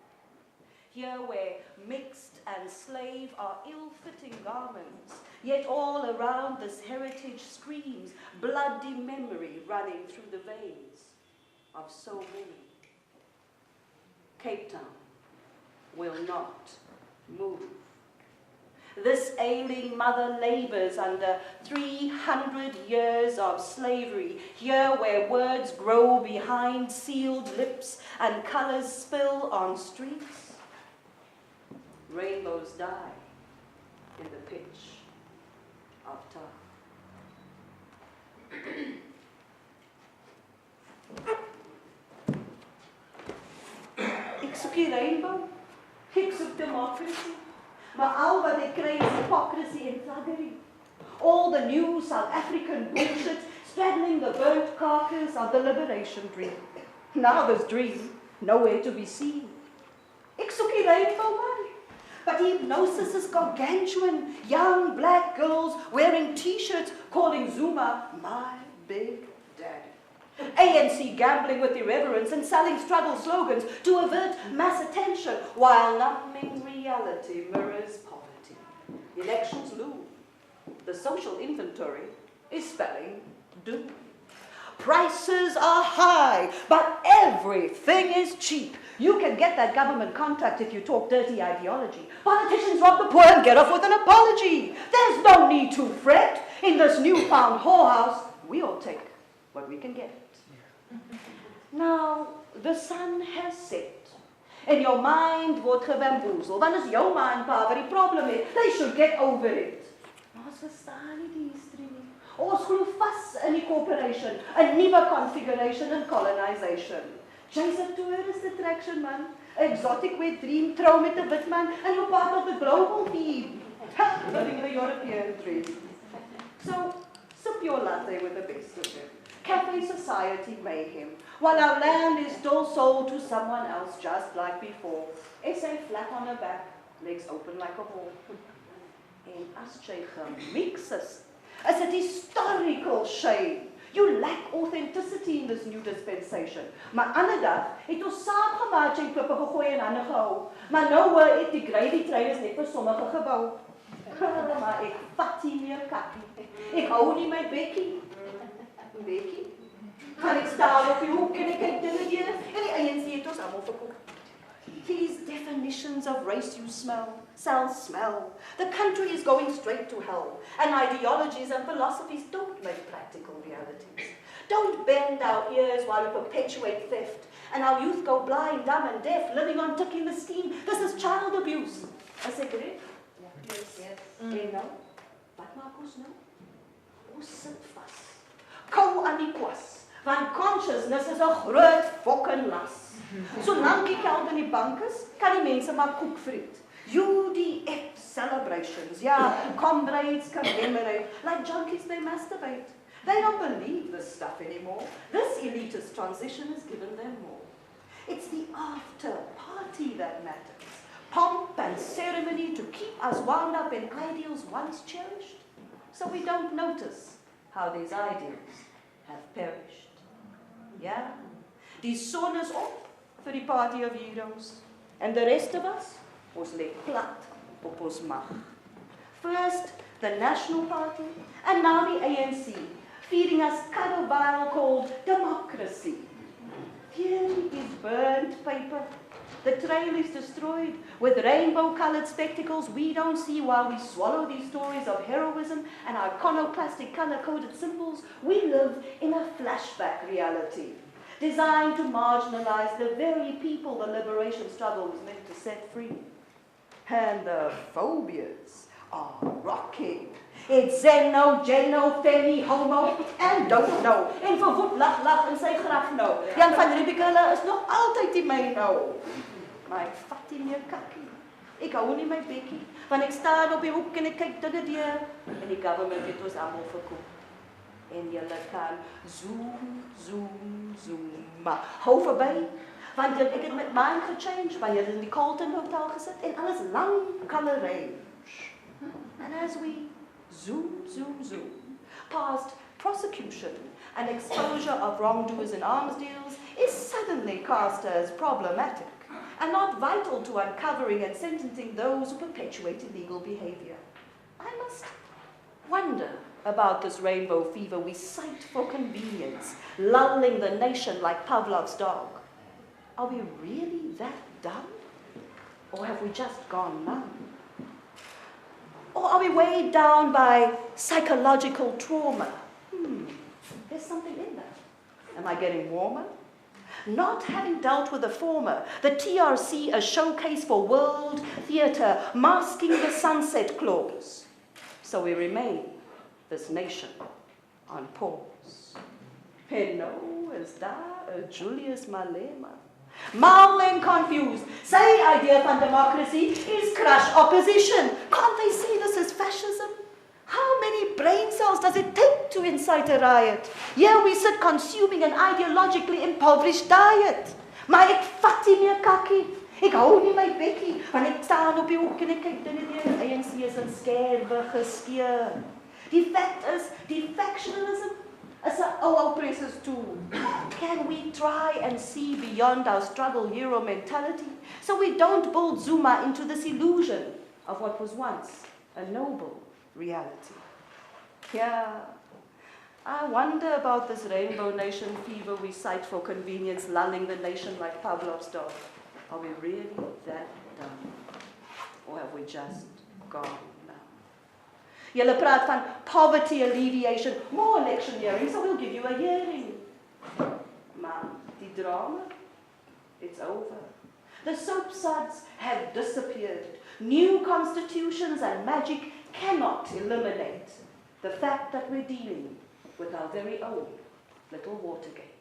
G: Here where mixed and slave are ill-fitting garments, yet all around this heritage screams bloody memory running through the veins of so many. Cape Town will not move. This ailing mother labors under 300 years of slavery, here where words grow behind sealed lips and colors spill on streets. Rainbows die in the pitch of time. Ek soek die rainbow, ek soek democracy, maar al wat ek kry is hypocrisy and thuggery. All the new South African bullshit straddling the burnt carcass of the liberation dream. Now this dream, nowhere to be seen. Ek soek die rainbow, man. But the hypnosis is gargantuan. Young black girls wearing t-shirts calling Zuma my big daddy. ANC gambling with irreverence and selling struggle slogans to avert mass attention while numbing reality mirrors poverty. Elections loom. The social inventory is spelling doom. Prices are high, but everything is cheap. You can get that government contract if you talk dirty ideology. Politicians rob the poor and get off with an apology. There's no need to fret. In this newfound whorehouse, we all take what we can get. Now, the sun has set. En jou mind word gebamboezeld. Want is jou mind pa wat die probleem het. They should get over it. Maar ons verstaan nie die history nie. Ons glo vas in die corporation, 'n nuwe configuration and colonization. Jy's a tourist attraction, man. Exotic wet dream, trou met 'n wit man, and you're part of the global theme. Living the European dream. So, sip your latte with the best of them. Cafe society mayhem, while our land is still sold to someone else just like before. SA flat on her back, legs open like a wall. En as jy gemix is it historical shame. You lack authenticity in this new dispensation. Maar ander dag het ons saamgemaak jy klippe gegooi en hande gehou. Maar nou het die Grady trein is net vir sommige gebou. Maar ek vat nie meer kakkie. Ek hou nie my bekkie. Bekkie? Gaan ek staan op die hoek en ek kyk dinge hier en die ANC het ons almal verkoop. These definitions of race you smell. The country is going straight to hell. And ideologies and philosophies don't make practical realities. Don't bend our ears while we perpetuate theft. And our youth go blind, dumb and deaf, living on ticking the scheme. This is child abuse. A cigarette? Yes. En nou? Wat maak ons nou? Ons sit vas. Kou aan die kwas. Want consciousness is 'n groot fucking las. Solank die geld in die bank is, kan die mense maar koek vreet. UDF celebrations, comrades commemorate, like junkies they masturbate. They don't believe this stuff anymore. This elitist transition has given them more. It's the after party that matters. Pomp and ceremony to keep us wound up in ideals once cherished, so we don't notice how these ideals have perished. Yeah? Die son is op vir die party of heroes. And the rest of us, ons lê plat op ons mag. First, the National Party, and now the ANC, feeding us cuddle called democracy. Theory is burnt paper. The trail is destroyed. With rainbow-colored spectacles, we don't see while we swallow these stories of heroism and iconoclastic color-coded symbols. We live in a flashback reality, designed to marginalize the very people the liberation struggle was meant to set free. And the phobias are rocking. It's Zeno, Geno, Femi, Homo, and don't know. En verwoed lag in sy graf nou. Jan van Riebeeck is nog altyd die my nou. Maar ek vat nie meer kakkie. Ek hou nie my bekkie. Want ek staan op die hoek en ek kyk dinge deur en die government het ons almal verkoop. En julle kan zoom, zoom, zoom. Maar hou verby, want ek het met mine gechange, maar jy het in die Carlton Hotel gesit en alles lang color range. And as we zoom, zoom, zoom, past prosecution and exposure of wrongdoers in arms deals is suddenly cast as problematic and not vital to uncovering and sentencing those who perpetuate illegal behavior. I must wonder about this rainbow fever we cite for convenience, lulling the nation like Pavlov's dog. Are we really that dumb? Or have we just gone numb? Or are we weighed down by psychological trauma? There's something in that. Am I getting warmer? Not having dealt with the former, the TRC a showcase for world theatre, masking the sunset clause. So we remain, this nation, on pause. Hello, is that Julius Malema? Mal and confused, say idea from democracy is crush opposition. Can't they see this as fascism? How many brain cells does it take to incite a riot? Here we sit consuming an ideologically impoverished diet. Maar ek vat nie meer kakkie. Ek hou nie my bekkie, want ek staan op die hoek en ek kyk dinge deur en ANC is in skerwe geskeur. Die fact is, die factionalism is 'n ou oppressors tool. Can we try and see beyond our struggle hero mentality so we don't build Zuma into this illusion of what was once a noble reality? Yeah, I wonder about this rainbow nation fever we cite for convenience, lulling the nation like Pavlov's dog. Are we really that dumb? Or have we just gone now? Julle praat van poverty alleviation, more electioneering, so we'll give you a hearing. Maar die drama, it's over. The soapsuds have disappeared. New constitutions and magic cannot eliminate the fact that we're dealing with our very own little Watergate.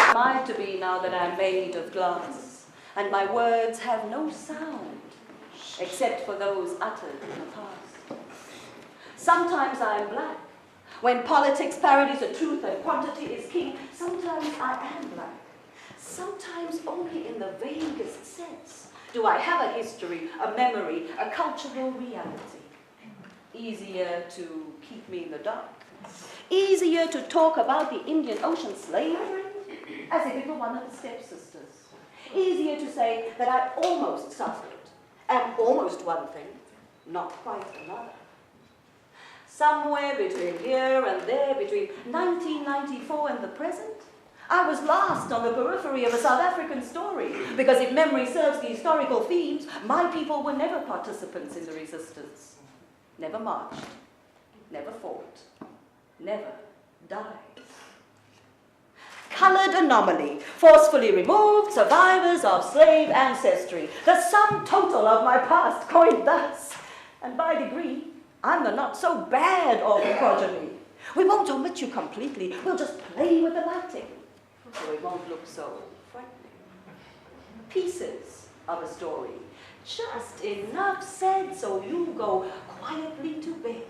G: Am I to be now that I'm made of glass, and my words have no sound except for those uttered in the past? Sometimes I am black. When politics parodies the truth and quantity is king, sometimes I am black. Sometimes only in the vaguest sense do I have a history, a memory, a cultural reality. Easier to keep me in the dark. Easier to talk about the Indian Ocean slavery as if it were one of the stepsisters. Easier to say that I almost suffered, and almost one thing, not quite another. Somewhere between here and there, between 1994 and the present, I was last on the periphery of a South African story, because if memory serves the historical themes, my people were never participants in the resistance, never marched, never fought, never died. Colored anomaly, forcefully removed, survivors of slave ancestry, the sum total of my past coined thus, and by degree, I'm the not so bad of the progeny. We won't omit you completely, we'll just play with the lighting, so it won't look so frightening. Pieces of a story, just enough said so you go quietly to bed,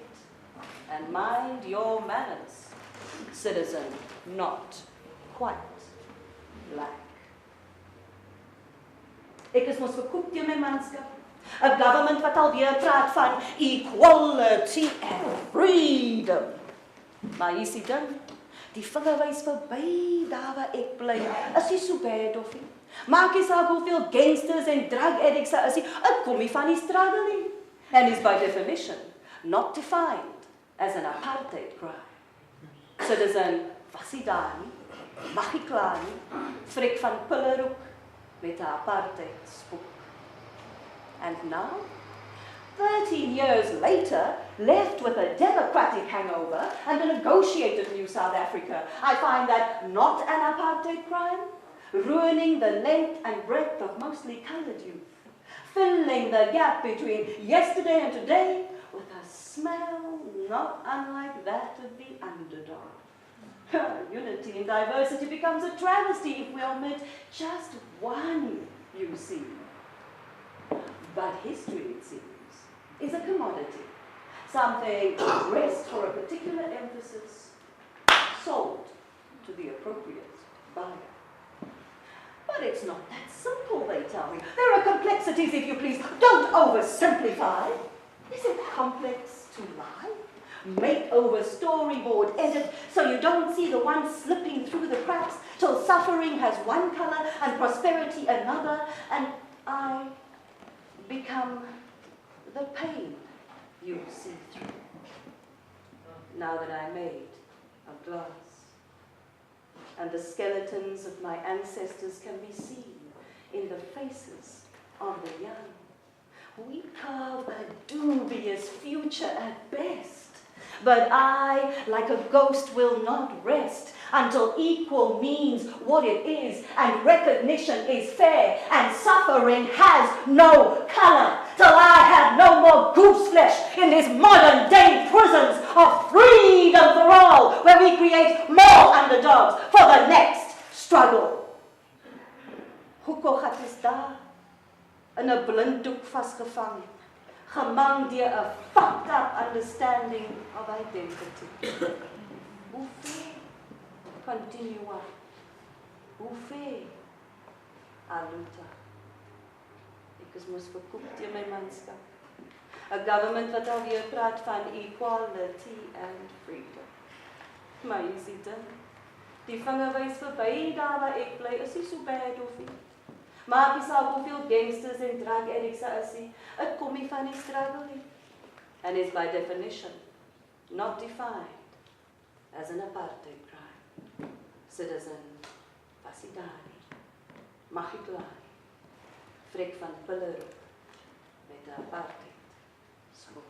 G: and mind your manners, citizen not quite black. Ek is mos verkoop teen my manskap. 'n Government wat alweer praat van equality and freedom. Maar hier is die ding, die vinger wys verby daar waar ek bly. Is nie so bad of nie. Maak nie saak hoeveel gangsters en drug addicts daar is nie. Ek kom nie van die struggle nie. And is by definition not defined as an apartheid crime. Citizen Vasidani, Machiklani, Frik van Pilleroek met 'n apartheid spook. And now, 13 years later, left with a democratic hangover and a negotiated new South Africa, I find that not an apartheid crime, ruining the length and breadth of mostly colored youth, filling the gap between yesterday and today with a smell not unlike that of the underdog. Unity in diversity becomes a travesty if we omit just one, you see. But history, it seems, is a commodity, something dressed for a particular emphasis, sold to the appropriate buyer. But it's not that simple, they tell me. There are complexities, if you please. Don't oversimplify. Is it complex to lie? Make over storyboard edit so you don't see the one slipping through the cracks till suffering has one color and prosperity another, and I become the pain you see through. Now that I made of glass, and the skeletons of my ancestors can be seen in the faces of the young. We carve a dubious future at best, but I, like a ghost, will not rest until equal means what it is, and recognition is fair, and suffering has no color, till I have no more goose flesh in these modern day prisons of freedom for all, where we create more underdogs for the next struggle. Hugo is daar, in 'n blinddoek vasgevang, gemang deur 'n fucked up understanding of identity. Hoe ver continua? Hoe ver? Aluta. Ek is mos verkoop teen my manskap. 'n Government wat alweer praat van equality and freedom. Maar jy sien dit, die vingerwys verby daar waar ek bly, is nie so bad of nie. Maak nie saak hoeveel gangsters en drug addicts daar is nie, het kom nie van die struggle nie. And is by definition not defined as an apartheid crime. Citizen Vasidani, Machiklani, Frek van Pilleroop met 'n apartheid skool.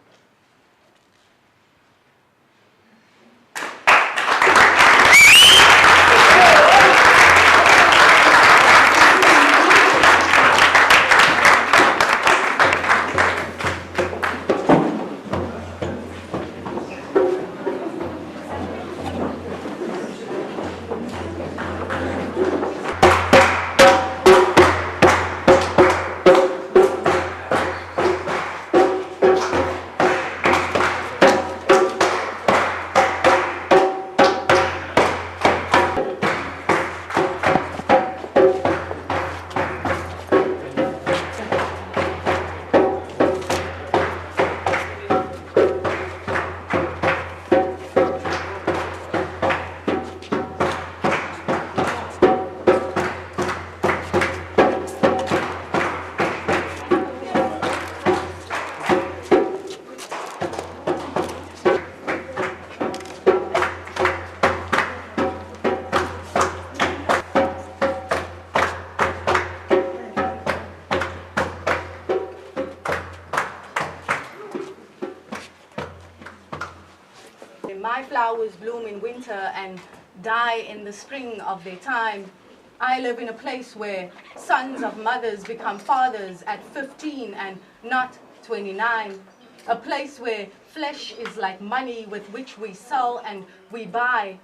H: My flowers bloom in winter and die in the spring of their time. I live in a place where sons of mothers become fathers at 15 and not 29. A place where flesh is like money with which we sell and we buy,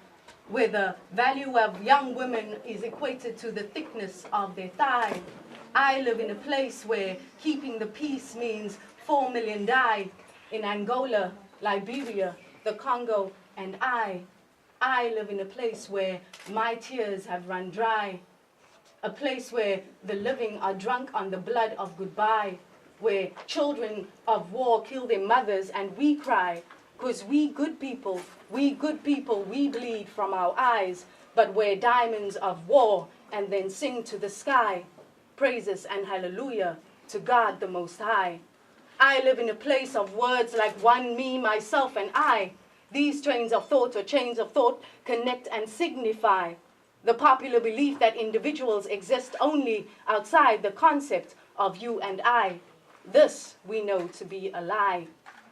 H: where the value of young women is equated to the thickness of their thigh. I live in a place where keeping the peace means 4 million die in Angola, Liberia, the Congo, and I live in a place where my tears have run dry, a place where the living are drunk on the blood of goodbye, where children of war kill their mothers and we cry, 'cause we good people, we bleed from our eyes, but wear diamonds of war and then sing to the sky, praises and hallelujah to God the Most High. I live in a place of words like one, me, myself, and I. These trains of thought or chains of thought connect and signify the popular belief that individuals exist only outside the concept of you and I. This we know to be a lie,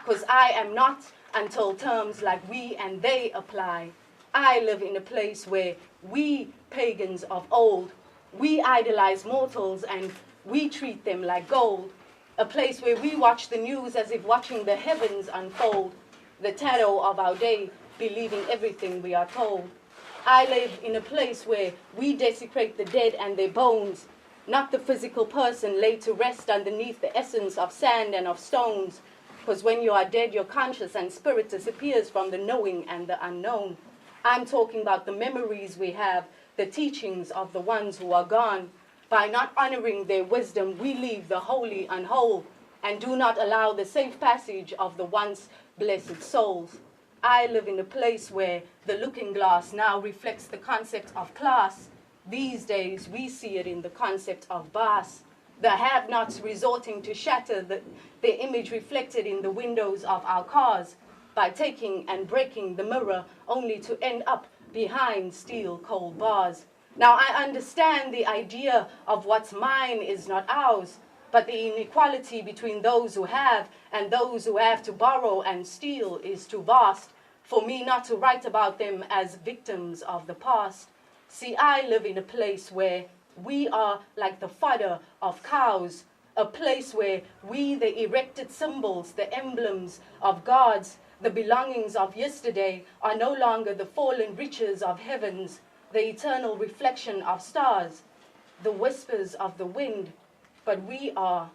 H: 'cause I am not until terms like we and they apply. I live in a place where we, pagans of old, we idolize mortals and we treat them like gold. a place where we watch the news as if watching the heavens unfold, the tarot of our day, believing everything we are told. I live in a place where we desecrate the dead and their bones, not the physical person laid to rest underneath the essence of sand and of stones. Because when you are dead, your conscience and spirit disappears from the knowing and the unknown. I'm talking about the memories we have, the teachings of the ones who are gone. By not honoring their wisdom, we leave the holy unwhole and do not allow the safe passage of the once blessed souls. I live in a place where the looking glass now reflects the concept of class. These days, we see it in the concept of baas. The have-nots resorting to shatter their image reflected in the windows of our cars by taking and breaking the mirror only to end up behind steel cold bars. Now, I understand the idea of what's mine is not ours, but the inequality between those who have and those who have to borrow and steal is too vast for me not to write about them as victims of the past. See, I live in a place where we are like the fodder of cows, a place where we, the erected symbols, the emblems of gods, the belongings of yesterday, are no longer the fallen riches of heavens, the eternal reflection of stars, the whispers of the wind, but we are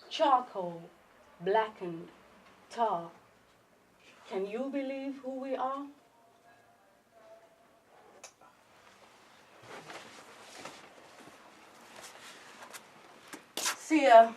H: charcoal, blackened tar. Can you believe who we are? Sia,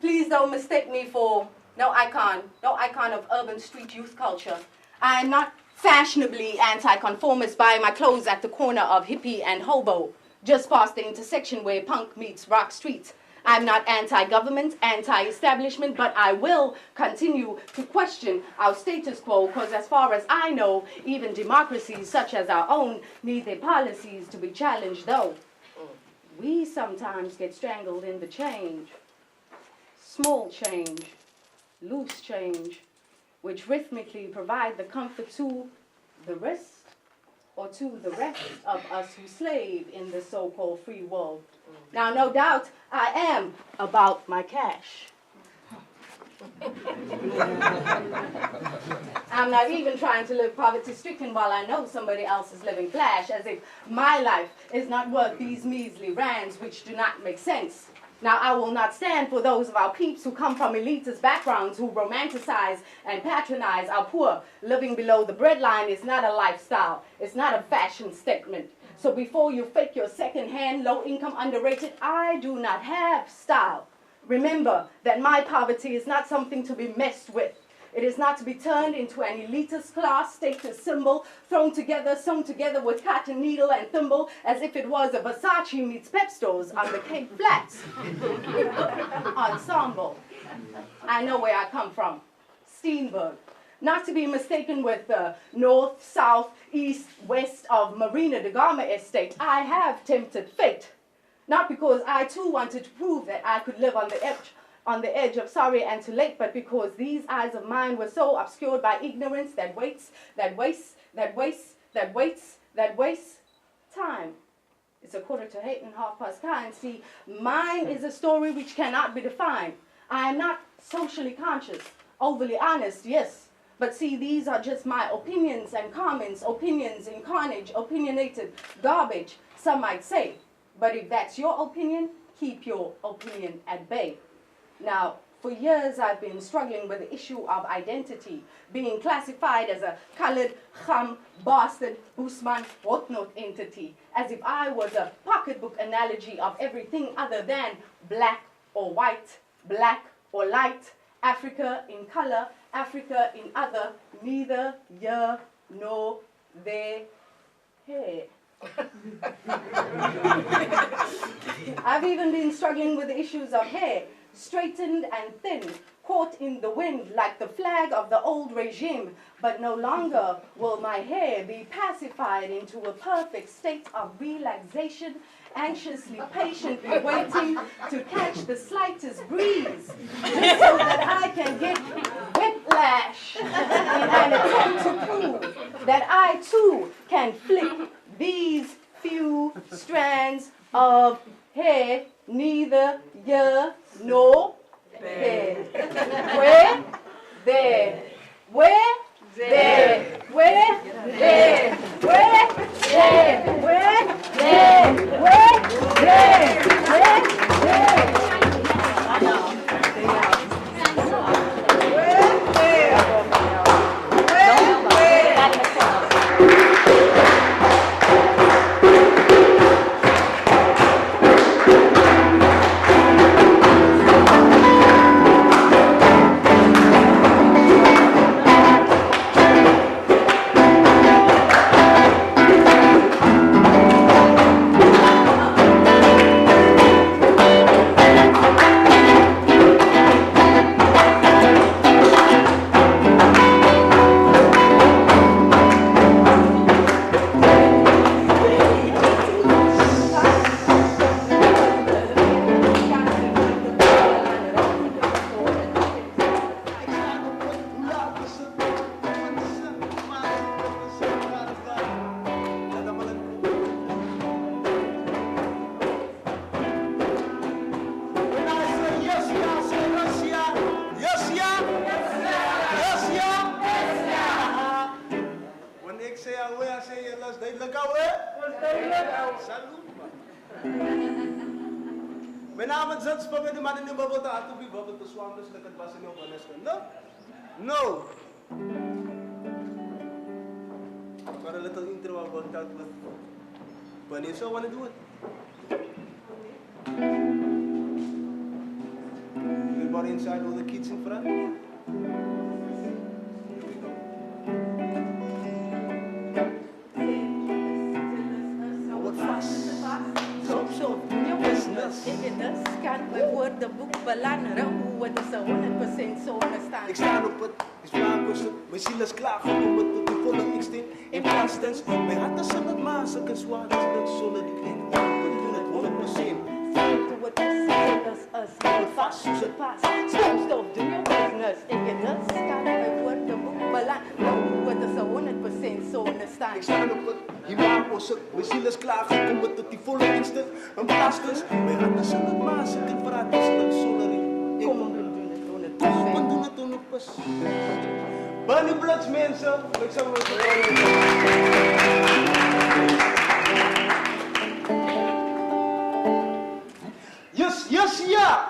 H: please don't mistake me for no icon of urban street youth culture. I'm not fashionably anti-conformist buying my clothes at the corner of hippie and hobo, just past the intersection where punk meets rock street. I'm not anti-government, anti-establishment, but I will continue to question our status quo, because as far as I know, even democracies such as our own need their policies to be challenged, though. We sometimes get strangled in the change. Small change, loose change, which rhythmically provide the comfort to the rest or to the rest of us who slave in the so-called free world. Now, no doubt, I am about my cash. I'm not even trying to live poverty-stricken while I know somebody else is living flash, as if my life is not worth these measly rands which do not make sense. Now, I will not stand for those of our peeps who come from elitist backgrounds who romanticize and patronize our poor. Living below the breadline is not a lifestyle. It's not a fashion statement. So before you fake your second-hand, low-income, underrated, I do not have style. Remember that my poverty is not something to be messed with. It is not to be turned into an elitist class status symbol, sewn together with cotton needle and thimble, as if it was a Versace meets Pep Stores on the Cape Flats ensemble. I know where I come from, Steenburg. Not to be mistaken with the north, south, east, west of Marina de Gama estate. I have tempted fate. Not because I too wanted to prove that I could live on the edge of sorry and too late, but because these eyes of mine were so obscured by ignorance that wastes time. It's 8:15 and 9:30. See, mine is a story which cannot be defined. I am not socially conscious, overly honest, yes. But see, these are just my opinions and comments, opinions in carnage, opinionated garbage, some might say. But if that's your opinion, keep your opinion at bay. Now, for years I've been struggling with the issue of identity, being classified as a colored, Kham, bastard, Usman, whatnot entity, as if I was a pocketbook analogy of everything other than black or white, black or light, Africa in color, Africa in other, neither here nor there. Hey. I've even been struggling with the issues of hair, straightened and thin, caught in the wind like the flag of the old regime, but no longer will my hair be pacified into a perfect state of relaxation, anxiously, patiently waiting to catch the slightest breeze, just so that I can get whiplash in an attempt to prove that I too can flick these few strands of hair, neither here Where? There. Where? There. Where? There. Where? There. Where? There. Where? There. Where? There.
I: Vanavond zit ze met de man in de bubbel te hard op die bubbel te zwammen, dus dat het was in jouw no? No! For a little intro I worked out with Vanessa, want to do it? Everybody inside, all the kids in front? Here we go. Wat vast.
J: Zo, je business. Ik het dus kan mijn woordenboek belanden. Hoe het is 100% zo ontstaan.
I: Ik sta op het, is vlaamkussen. Mijn ziel is klaar, om het tot de volle extent. In plaats mijn hart is in het maas. Ik kan zwaar, dat is zonder die kling. We doen het 100%.
J: Doe het als je vast het pas. Soms doe je business. Ik het dus kan mijn woordenboek belanden. Hoe het is 100% zo ontstaan.
I: Ik sta op het, die maankossen. Mijn ziel is klaar, om het tot die volle extent. In plaats mijn hart is in het maas. Ik kan praten, dat is zonder die kling.
J: Kom, we doen het 100%.
I: Kom, we doen het 100%. Bunny Bloods, mensen. Ik zou het Yes, ja!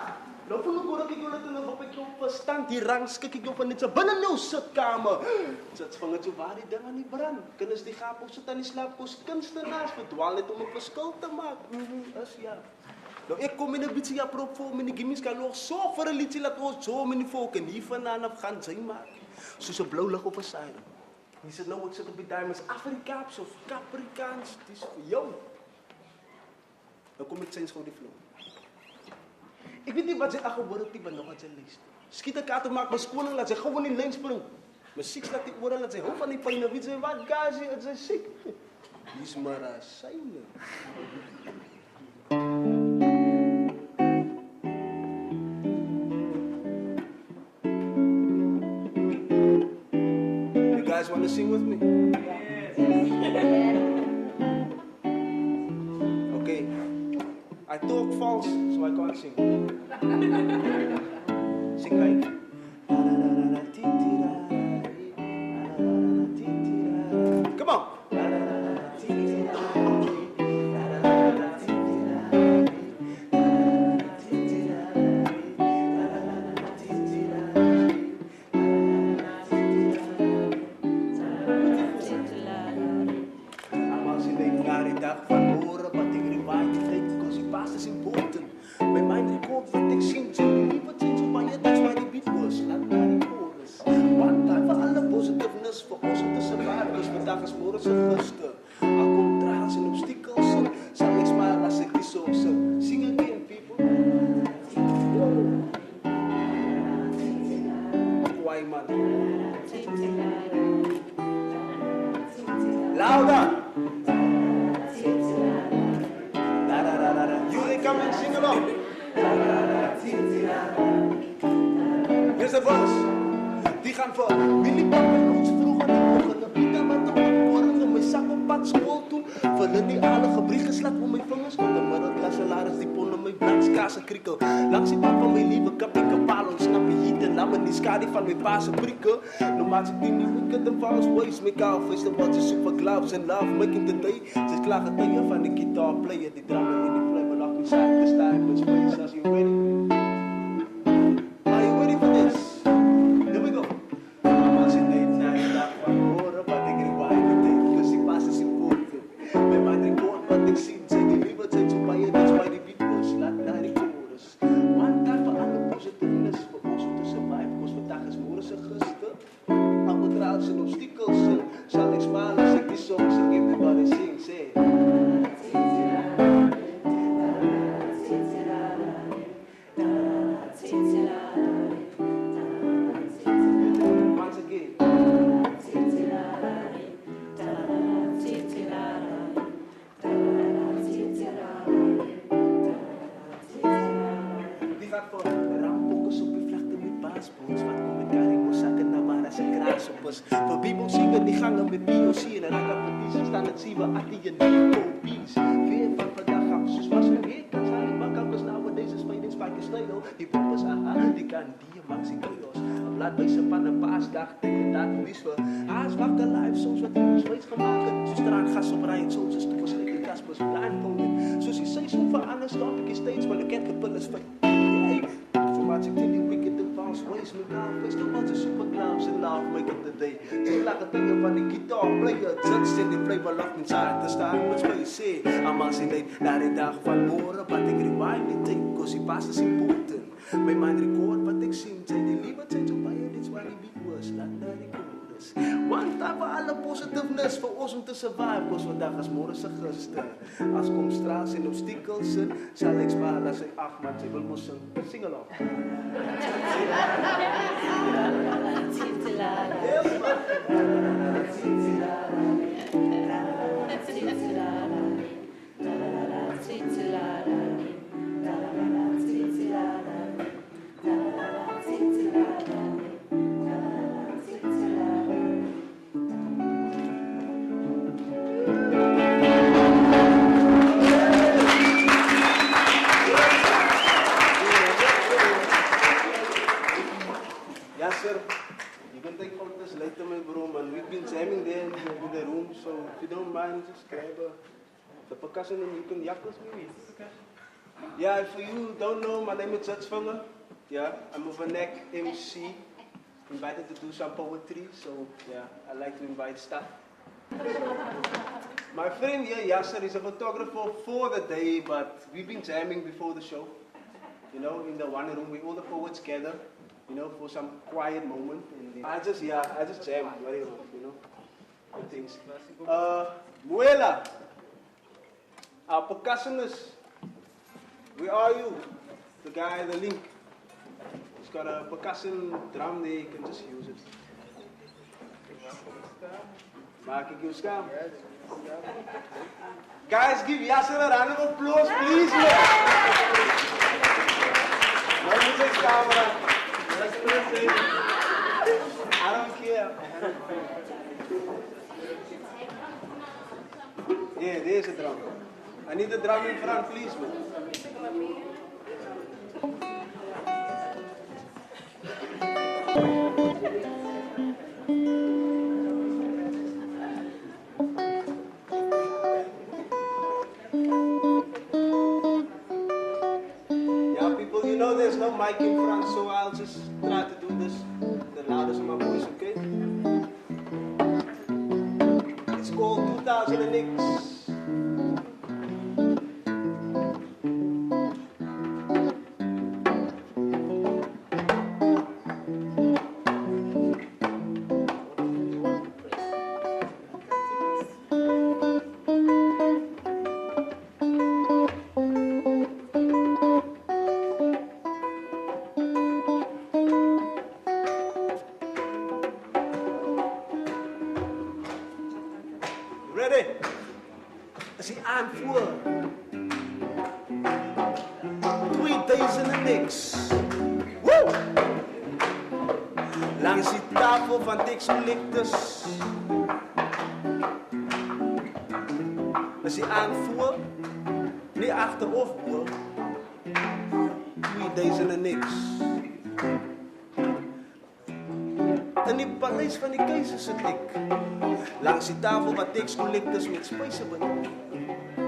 I: Nou, voor me dat ik wil het nog op ik op verstand. Die rangskik ik op van dit zo binnen nou sitkamer. Zit van het zo waar die dingen niet brand. Kunnen die gaap op zit aan die slaapkoos kunstenaars verdwaal net om een verschil te maken. Yes, ja. Nou, ik kom in een beetje ja prop voor mijn gimmies kan nog zo voor een liedje laten ons zo mijn volk en hier vandaan af gaan zijn maken. Zoals een blauw lig op een zeilen. Die zit nou, ik zit op die diamonds Afrikaans of Capricaans. Het is voor jou. Dan kom ik zijn schoon die flow. Ik weet niet wat ze aangeboren die ben nog wat ze leest. Schiet een kaart maak mijn schoenen, laat ze gewoon in lijn springen. Mijn ziek laat die oren, laat ze hoofd van die pijn. Weet ze wat, gazi, het zijn ziek. Die is maar een zeilen. You guys want to sing with me? Okay. I talk false, so I can't sing. Sing like. Come on. Louder! You come and sing along. Here's the verse. Die gaan voor Willy Pap en ons vroeger die ogen. De Pieter met de opkoringen, mijn zak op pad school toen. Vullen die aardige brief geslaat voor mijn vingers. Want de middelklasse salaris die ponden mijn bladskaas en krikkel. Langs die pap van mijn lieve kap, ik kapaal ontsnap je hier laat me nie skade van my pa se brieke. No maat ek nie wicked and false ways. Make our festival just super gloves and love making the day. Just klaar getuie van die guitar player, die drummer en die flavor lock inside this time with space. As you ready? Are you ready for this? Here we go. Mama sê nee, nee, dag van horen wat ek rewind betekent. Dus ik pas is important. Met mijn record wat ik zie, zijn die liever zijn zo bij je, dat is bij die beat was. Laat naar die chorus. One time voor alle positiveness, voor ons om te survive. Kost vandaag is morgen zijn gusten. Allemaal trouwens en obstakels. Zal ik smalen als ik die song zing, everybody sing, say. Once again. Die gaat voor rampokkers op je vlechten met baasboons. Wat kom ik aan, ik moet zakken naar waar als een kraashoppers. Voor bibel zingen die gangen met POC. En dan kan petities staan het zien we achter je niet-copies. Weer van vandaag gaan we zoals was een heet. Kan zijn ik bak anders nou deze spijt in spijkers stijl. Die poppers, aha, die kan die maxi chaos. Een blad bij ze van een paasdag, tegen dat wist we. Haas wakker live, soms wat in ons wees gemaakt. Zo straan gas op rijen, soms is het was lekker Kaspers blindfolded. Zoals je zei, zo van anders stop ik je steeds, maar de kerk kapel is fake. Zo maak ik die wicked and false ways. Met naam, wees toch wat ze super clowns in love, make it the day. Ze lachen tegen van die guitar player. Judge in die flavor locked inside the star with space. Allemaal zien leed naar de dag van morgen. Wat ik rewind niet take, cause die past is important. Mijn mind record wat ik zie. Zijn die liever zijn zo bij je, dit is waar die beat was. Laat naar die chorus. One time voor alle positiveness, voor ons om te survive. Cause vandaag is morgen zijn gusten. Als komt straals en obstakels, zal ik sparen als ik 8 man ze wil moesten. Sing along. Yes, sir. You can take photos later, my bro, man. We've been jamming there in the room, so if you don't mind, just grab the percussion and you can yak us maybe. Yeah, if you don't know, my name is Judge Vinger. Yeah, I'm a Vanek MC. Invited to do some poetry, so yeah, I like to invite stuff. My friend here, Yasser, is a photographer for the day, but we've been jamming before the show. You know, in the one room, where all the poets gather. You know, for some quiet moment. And I just jam very well, you know, good things. Muela, our percussionist, where are you? The guy in the link. He's got a percussion drum there, you can just use it. Maak ik uw schaam? Guys, give Yasser a round of applause, please. No music camera. I don't care. Yeah, there's a drum. I need the drum in front, please, man. Yeah, people, you know there's no mic in front, so I'll just try to do this the loudest of my voice, okay? It's called 2000X. Ready? I see I'm voor. 2000X. Woo! Langs die tafel van Dixolictus. Als je aanvoer, niet achter of voor. 2000X. In die paleis van die keizer sit ek. Langs die tafel wat tax-collectors met spyse bedien.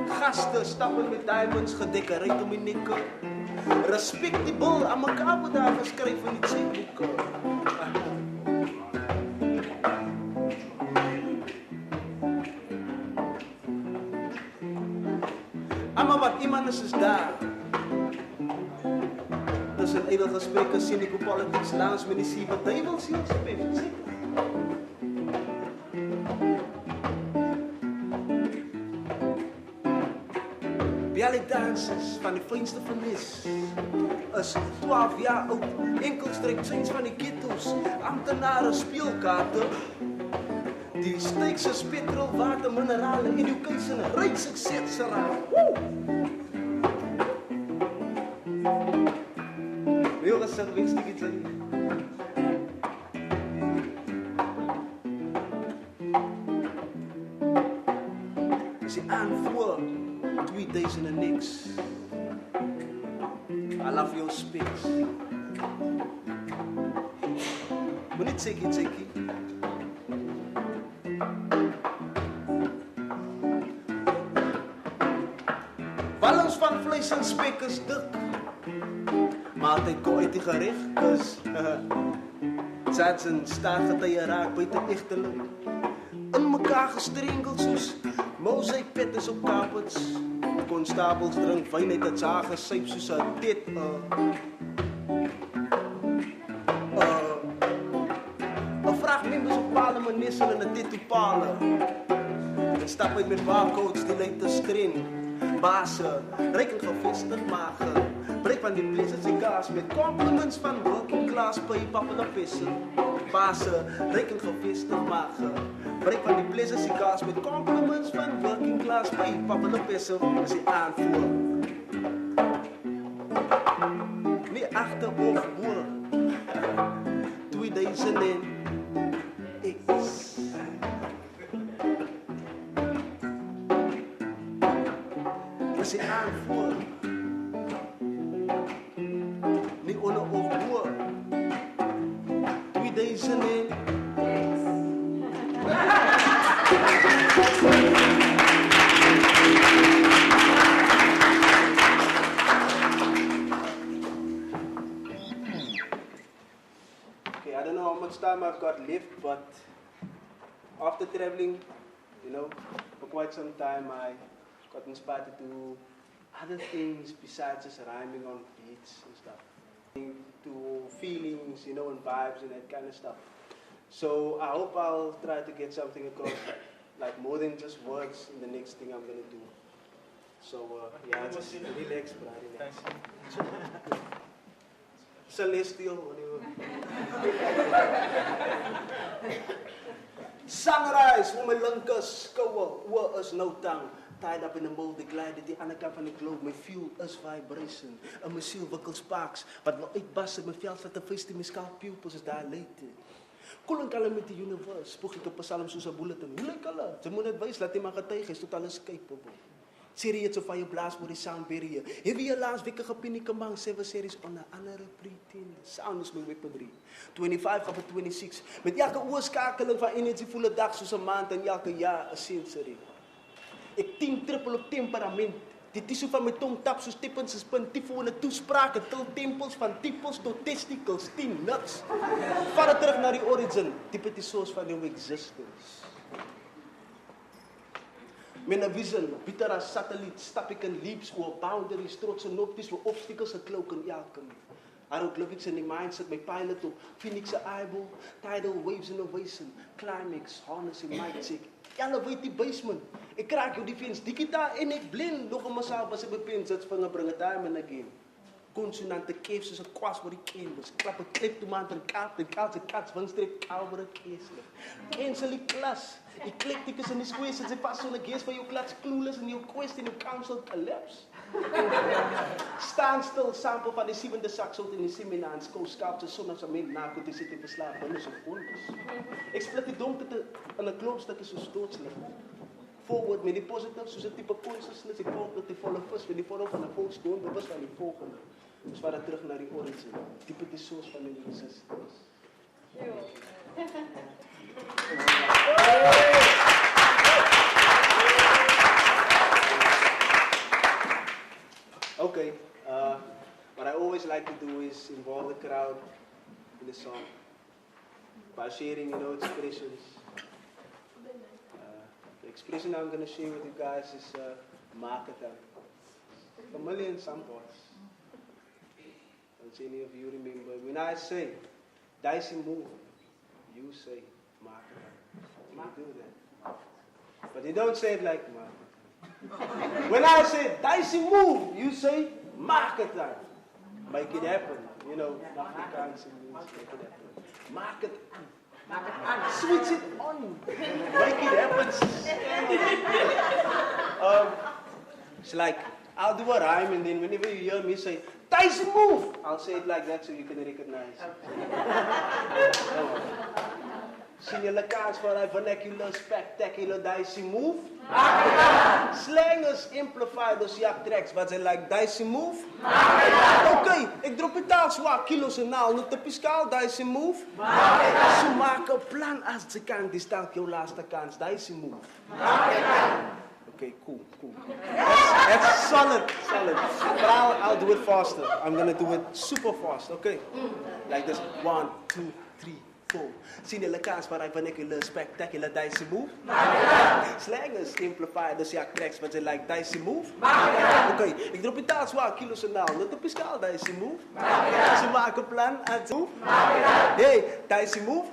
I: Gaste stappen met diamonds gedecoreerd om die nekke. Respectable aan mekaar word daar geskryf in die checkboeke. Maar wat iemand is daar. Tussen ijdel gesprekken sien ik op politics langs met die 7 duivels hier spelen. Dansers van die fijnste vernis is 12 jaar oud, enkelstreepseins van die ghettos, ambtenaren speelkaarten. Die steekse petrol, water, mineralen, education, rijk succes eraan. Heel gezellig, wist ik iets aan je. Als je aanvoer 2000 en niks. I love your space. Maar niet zeker. Ballons van vlees en spek is dik. Maar altijd kooi uit die gerecht, kus. Zat zijn staargetuie raak buiten echtelik. In mekaar gestrengeld soos mozaïekpetters op kapets. Constabels drink wijn uit het zagersyp soos een dit. Vraag members op palen, minister en een dit toepalen. En stap uit met barcodes die leidt te strin. Bazen, reken gevestigd magen. Breek van die blizzards en kaas met compliments van working class pay pappen en pissen. Bazen, reken gevestigd magen. Breek van die blizzards en kaas met compliments van working class pay pappen en pissen. Dat is die aanvoer. Nee, achter of boer. 2000 en X. Dat is die aanvoer. Nee, onder of boer. 2000 en I don't know how much time I've got left, but after traveling, for quite some time, I got inspired to do other things besides just rhyming on beats and stuff. To feelings, and vibes and that kind of stuff. So I hope I'll try to get something across, like more than just words in the next thing I'm gonna do. So yeah, just relax, bro, relax. Celestial, Sunrise, hoe my linkus, koue, oor is nou tang. Tied up in a mold, ik glide die ander kant van die globe. My fuel is vibration. En my siel wikkel sparks. Wat wil uitbassen, my veld wat een feest in my scalp pupils is daar leid. Koel en kalm met die universe. Spoeg ek op psalm soos een bulletin. Hoe lyk hulle? Jy moet het wees, laat die man getuig is tot alles capable. Serieus of je blaas voor die sound barrier. Heb je laatst weken gepiniekemang 7 series onder andere pretender. Sound is my weaponry. 25 op 26. Met elke oorskakeling van energie voel een dag soos een maand en elke jaar een sensory. Ik 10 triple op temperament. Die tissue van mijn tong tap soos tippens is punt. Tyfoone toespraken, til tempels van typos tot testicles. 10 nuts. Vaar terug naar die origin. Type die source van your existence. Met een vision, bitter als satelliet, stap ik in leaps oor boundaries, trots en opties, waar obstacles gekloken elke. Hieroglyphics in die mindset, my pilot op, Phoenix eyeball, tidal waves innovation, climax, harnessing, mic check, elevate die basement. Ik kraak jou die fans, die gitaar en ik blind, nog een massaal was ik bepind, zet vinger, bring het time in again. Consonante keef soos 'n kwas waar die canvas, klap 'n klep toe maand en kaart, kats, wingstreep, kauwer 'n keeslig. Cancel die klas, eclecticus in die squares, sy pas on 'n gees van jou klats, clueless in jou question, jou council collapse. Staan stil, sample van die 7de saxout in die seminar en skou sculpture sonder as 'n mens na kon sit en verslaaf binne so ondes. Ek split die donkerte in 'n klomp stukke so doodslig. Forward met die positief soos 'n tipe consciousness, ek volg met die volle vis met die vorm van 'n volksdoon, bewus van die volgende. Dus we gaan terug naar die origin. Type die source van die existence. this song by sharing, expressions. The expression I'm going to share with you guys is Makatan. Familiar in some parts. Don't any of you remember. When I say Dicey move, you say Makatan. You do that. But you don't say it like Makatan. When I say Dicey move, you say Makatan. Make it happen. Afrikaans means make it happen. Market on. Switch it on. Make it happen. It's like, I'll do a rhyme and then whenever you hear me say, Dicey move, I'll say it like that so you can recognize it. Sien julle kans vir daai vernacular spectacular Dicey move? Slang is amplified as jak tracks wat sy like Dicey move? Okay, ek drop die taal swak kilos en naal, net 'n piskaal Dicey move? So maak 'n plan as jy kan, dis dalk jou laaste kans Dicey move. Okay, cool. That's solid. But I'll do it faster. I'm gonna do it super fast, okay? Like this, 1, 2, 3, 4. Sien julle kans vir daai vernacular spectacular Dicey move? Slang is amplified as jak tracks wat jy like Dicey move? Okay, ek drop die taal swak kilos en naal, net 'n piskaal Dicey move? So maak 'n plan as move? Hey, Dicey move?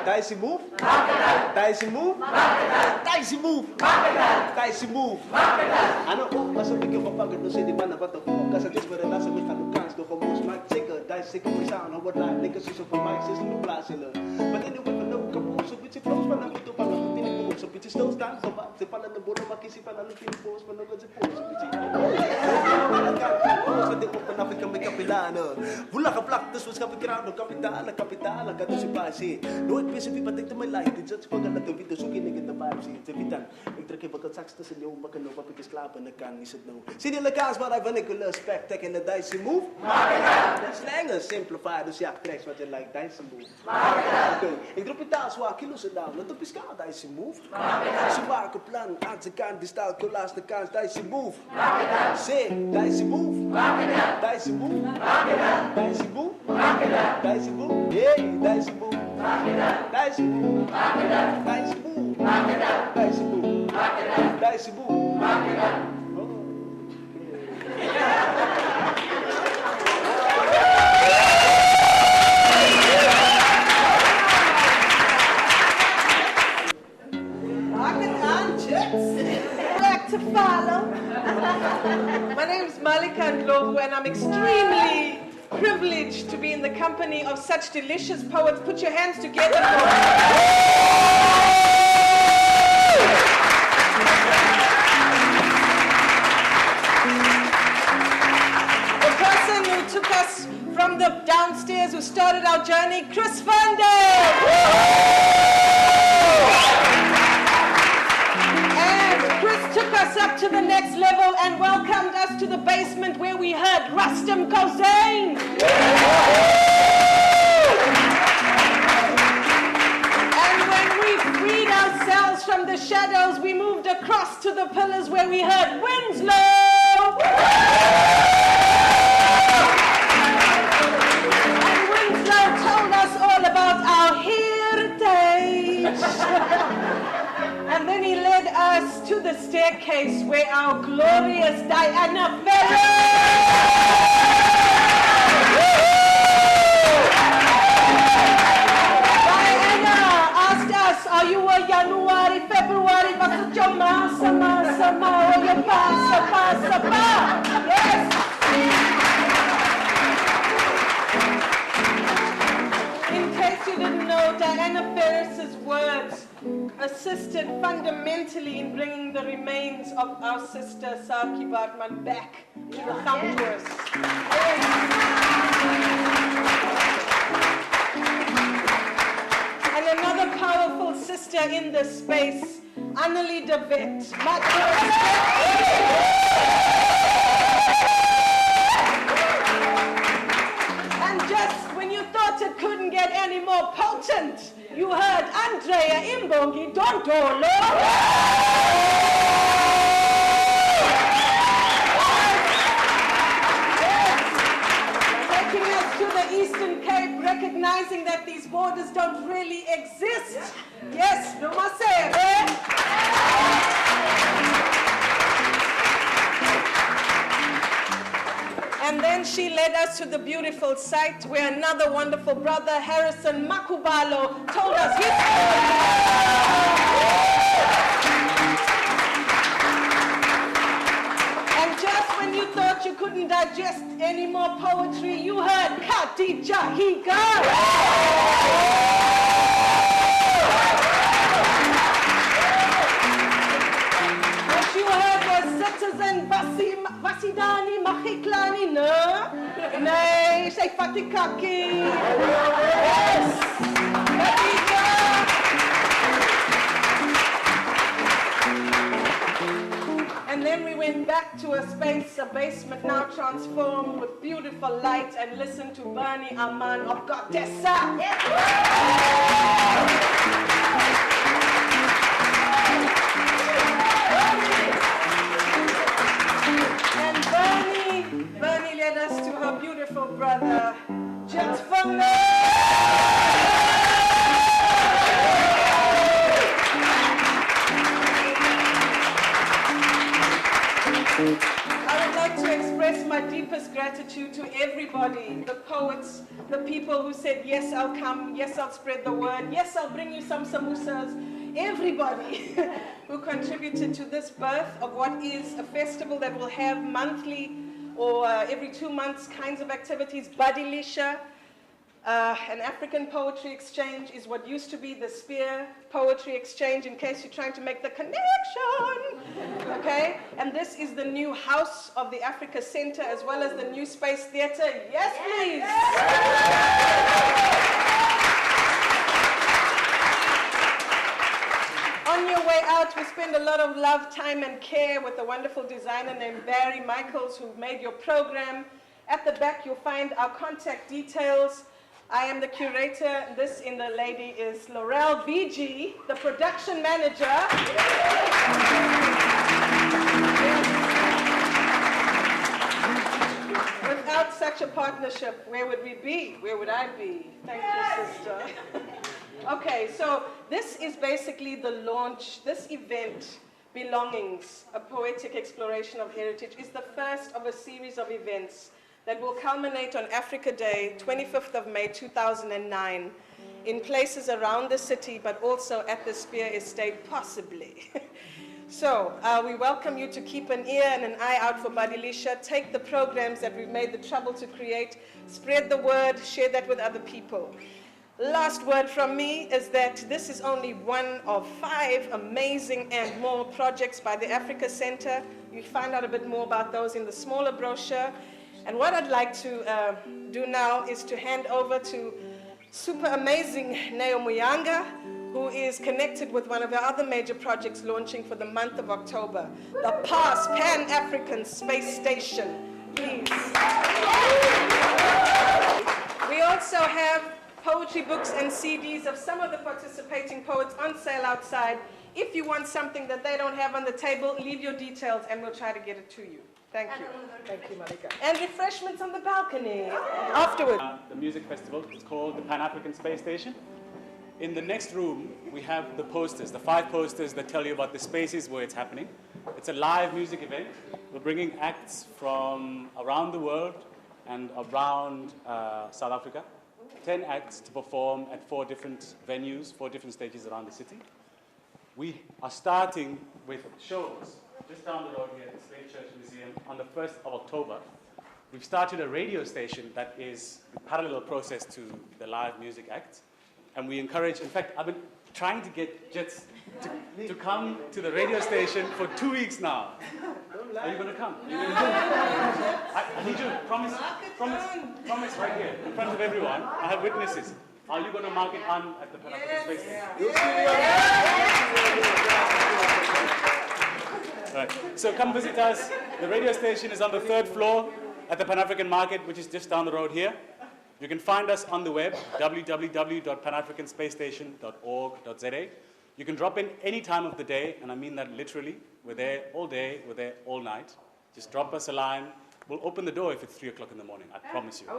I: Dicey move? Dicey move? Dicey move? Dicey move? Ano ko kasi bigyan pa pagod sa di ba na bato ko kasi dis para nasa may kanukans do ko most mic checker Dicey ko sound what like nigga so for mic system no blast but anyway for no kapo so bitch flows pa na ito pa na tinipos so bitch still stand so ba se pala na bono makisipan na tinipos pa na ko se pos so bitch so de ko pa na fika may kapilano wala ka plak this was kapikrado kapital ka to si pasi no it specific patik to my life it just pag na to bito suki nigga the vibe si vitan ek trek ek bakal sax sa jou makano pa pikis klapa na kan isip no sien julle kans maar hy vernacular spectacular Dicey move slang is simplified dus ja tracks wat jy like Dicey move okay ek drop die taal swak kilos en down net op piskaal Dicey move so maak 'n plan as jy kan dis dalk jou laaste kans Dicey move say Dicey move Dicey move Dicey move Dicey move hey Dicey move Dicey move Dicey move Dicey move Dicey move
D: To follow. My name is Malika Ndlovu and I'm extremely privileged to be in the company of such delicious poets. Put your hands together for the person who took us from the downstairs, who started our journey, Chris Vande. Took us up to the next level and welcomed us to the basement where we heard Rustam Kozain. And when we freed ourselves from the shadows, we moved across to the pillars where we heard Winslow. And Winslow told us all about our heritage. And then he led us to the staircase where our glorious Diana Diana asked us, are you a January, February, Yes. In case you didn't know, Diana Ferris's words assisted fundamentally in bringing the remains of our sister Saki Bartman back to the Gamtoes. And another powerful sister in this space, Annelie de Wet. And just when you thought it couldn't get any more potent, you heard Andrea Imbongi Dondolo. Taking us to the
E: Eastern Cape, recognizing that these borders don't really exist. Yes, Noma And then she led us to the beautiful site where another wonderful brother, Harrison Makubalo, told us his story. And just when you thought you couldn't digest any more poetry, you heard Khadija Higa. What you heard was Citizen Basidani Mahiklani, no? Nay, say Fatikaki. Yes. Khadija. And then we went back to a space, a basement now transformed with beautiful light, and listened to Bernie Aman of Goddessa. And Bernie led us to her beautiful brother, Jet I would like to express my deepest gratitude to everybody, the poets, the people who said, yes, I'll come, yes, I'll spread the word, yes, I'll bring you some samosas, everybody who contributed to this birth of what is a festival that will have monthly or every 2 months kinds of activities. Badilisha, an African poetry exchange, is what used to be the Spear Poetry Exchange, in case you're trying to make the connection, okay? And this is the new house of the Africa Center, as well as the new Space Theater. Yes, please. On your way out, we spend a lot of love, time, and care with a wonderful designer named Barry Michaels, who made your program. At the back, you'll find our contact details. I am the curator. This in the lady is Laurel VG, the production manager. Without such a partnership, where would we be? Where would I be? Thank you, sister. Okay, so this is basically the launch. This event, Belongings, a poetic exploration of heritage, is the first of a series of events that will culminate on Africa Day, 25th of May, 2009, in places around the city, but also at the Spear Estate, possibly. So we welcome you to keep an ear and an eye out for Badilisha. Take the programs that we've made the trouble to create, spread the word, share that with other people. Last word from me is that this is only one of 5 amazing and more projects by the Africa Center. You find out a bit more about those in the smaller brochure. And what I'd like to do now is to hand over to super amazing Neo Muyanga, who is connected with one of our other major projects launching for the month of October, the PASS, Pan-African Space Station. Please. We also have poetry books and CDs of some of the participating poets on sale outside. If you want something that they don't have on the table, leave your details and we'll try to get it to you. Thank you. Thank you, Malika. And refreshments on the balcony afterwards.
K: The music festival is called the Pan-African Space Station. In the next room, we have the posters, the 5 posters that tell you about the spaces where it's happening. It's a live music event. We're bringing acts from around the world and around South Africa. 10 acts to perform at 4 different venues, 4 different stages around the city. We are starting with shows just down the road here at the Slave Church Museum on the 1st of October. We've started a radio station that is a parallel process to the live music acts. And we encourage, in fact, I've been trying to get Jets to come to the radio station for 2 weeks now. Are you going to come? I need you to promise right here, in front of everyone. I have witnesses. Are you going to mark it on at the Pan-African Space Station? Right. So come visit us. The radio station is on the 3rd floor at the Pan-African Market, which is just down the road here. You can find us on the web, www.panafricanspacestation.org.za. You can drop in any time of the day, and I mean that literally. We're there all day, we're there all night. Just drop us a line. We'll open the door if it's 3 o'clock in the morning, I promise you.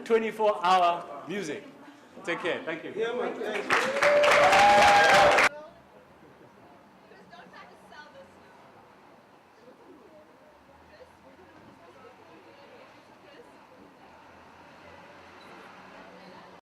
K: 24-hour music. Take care. Thank you.
I: Yeah, man. Thanks.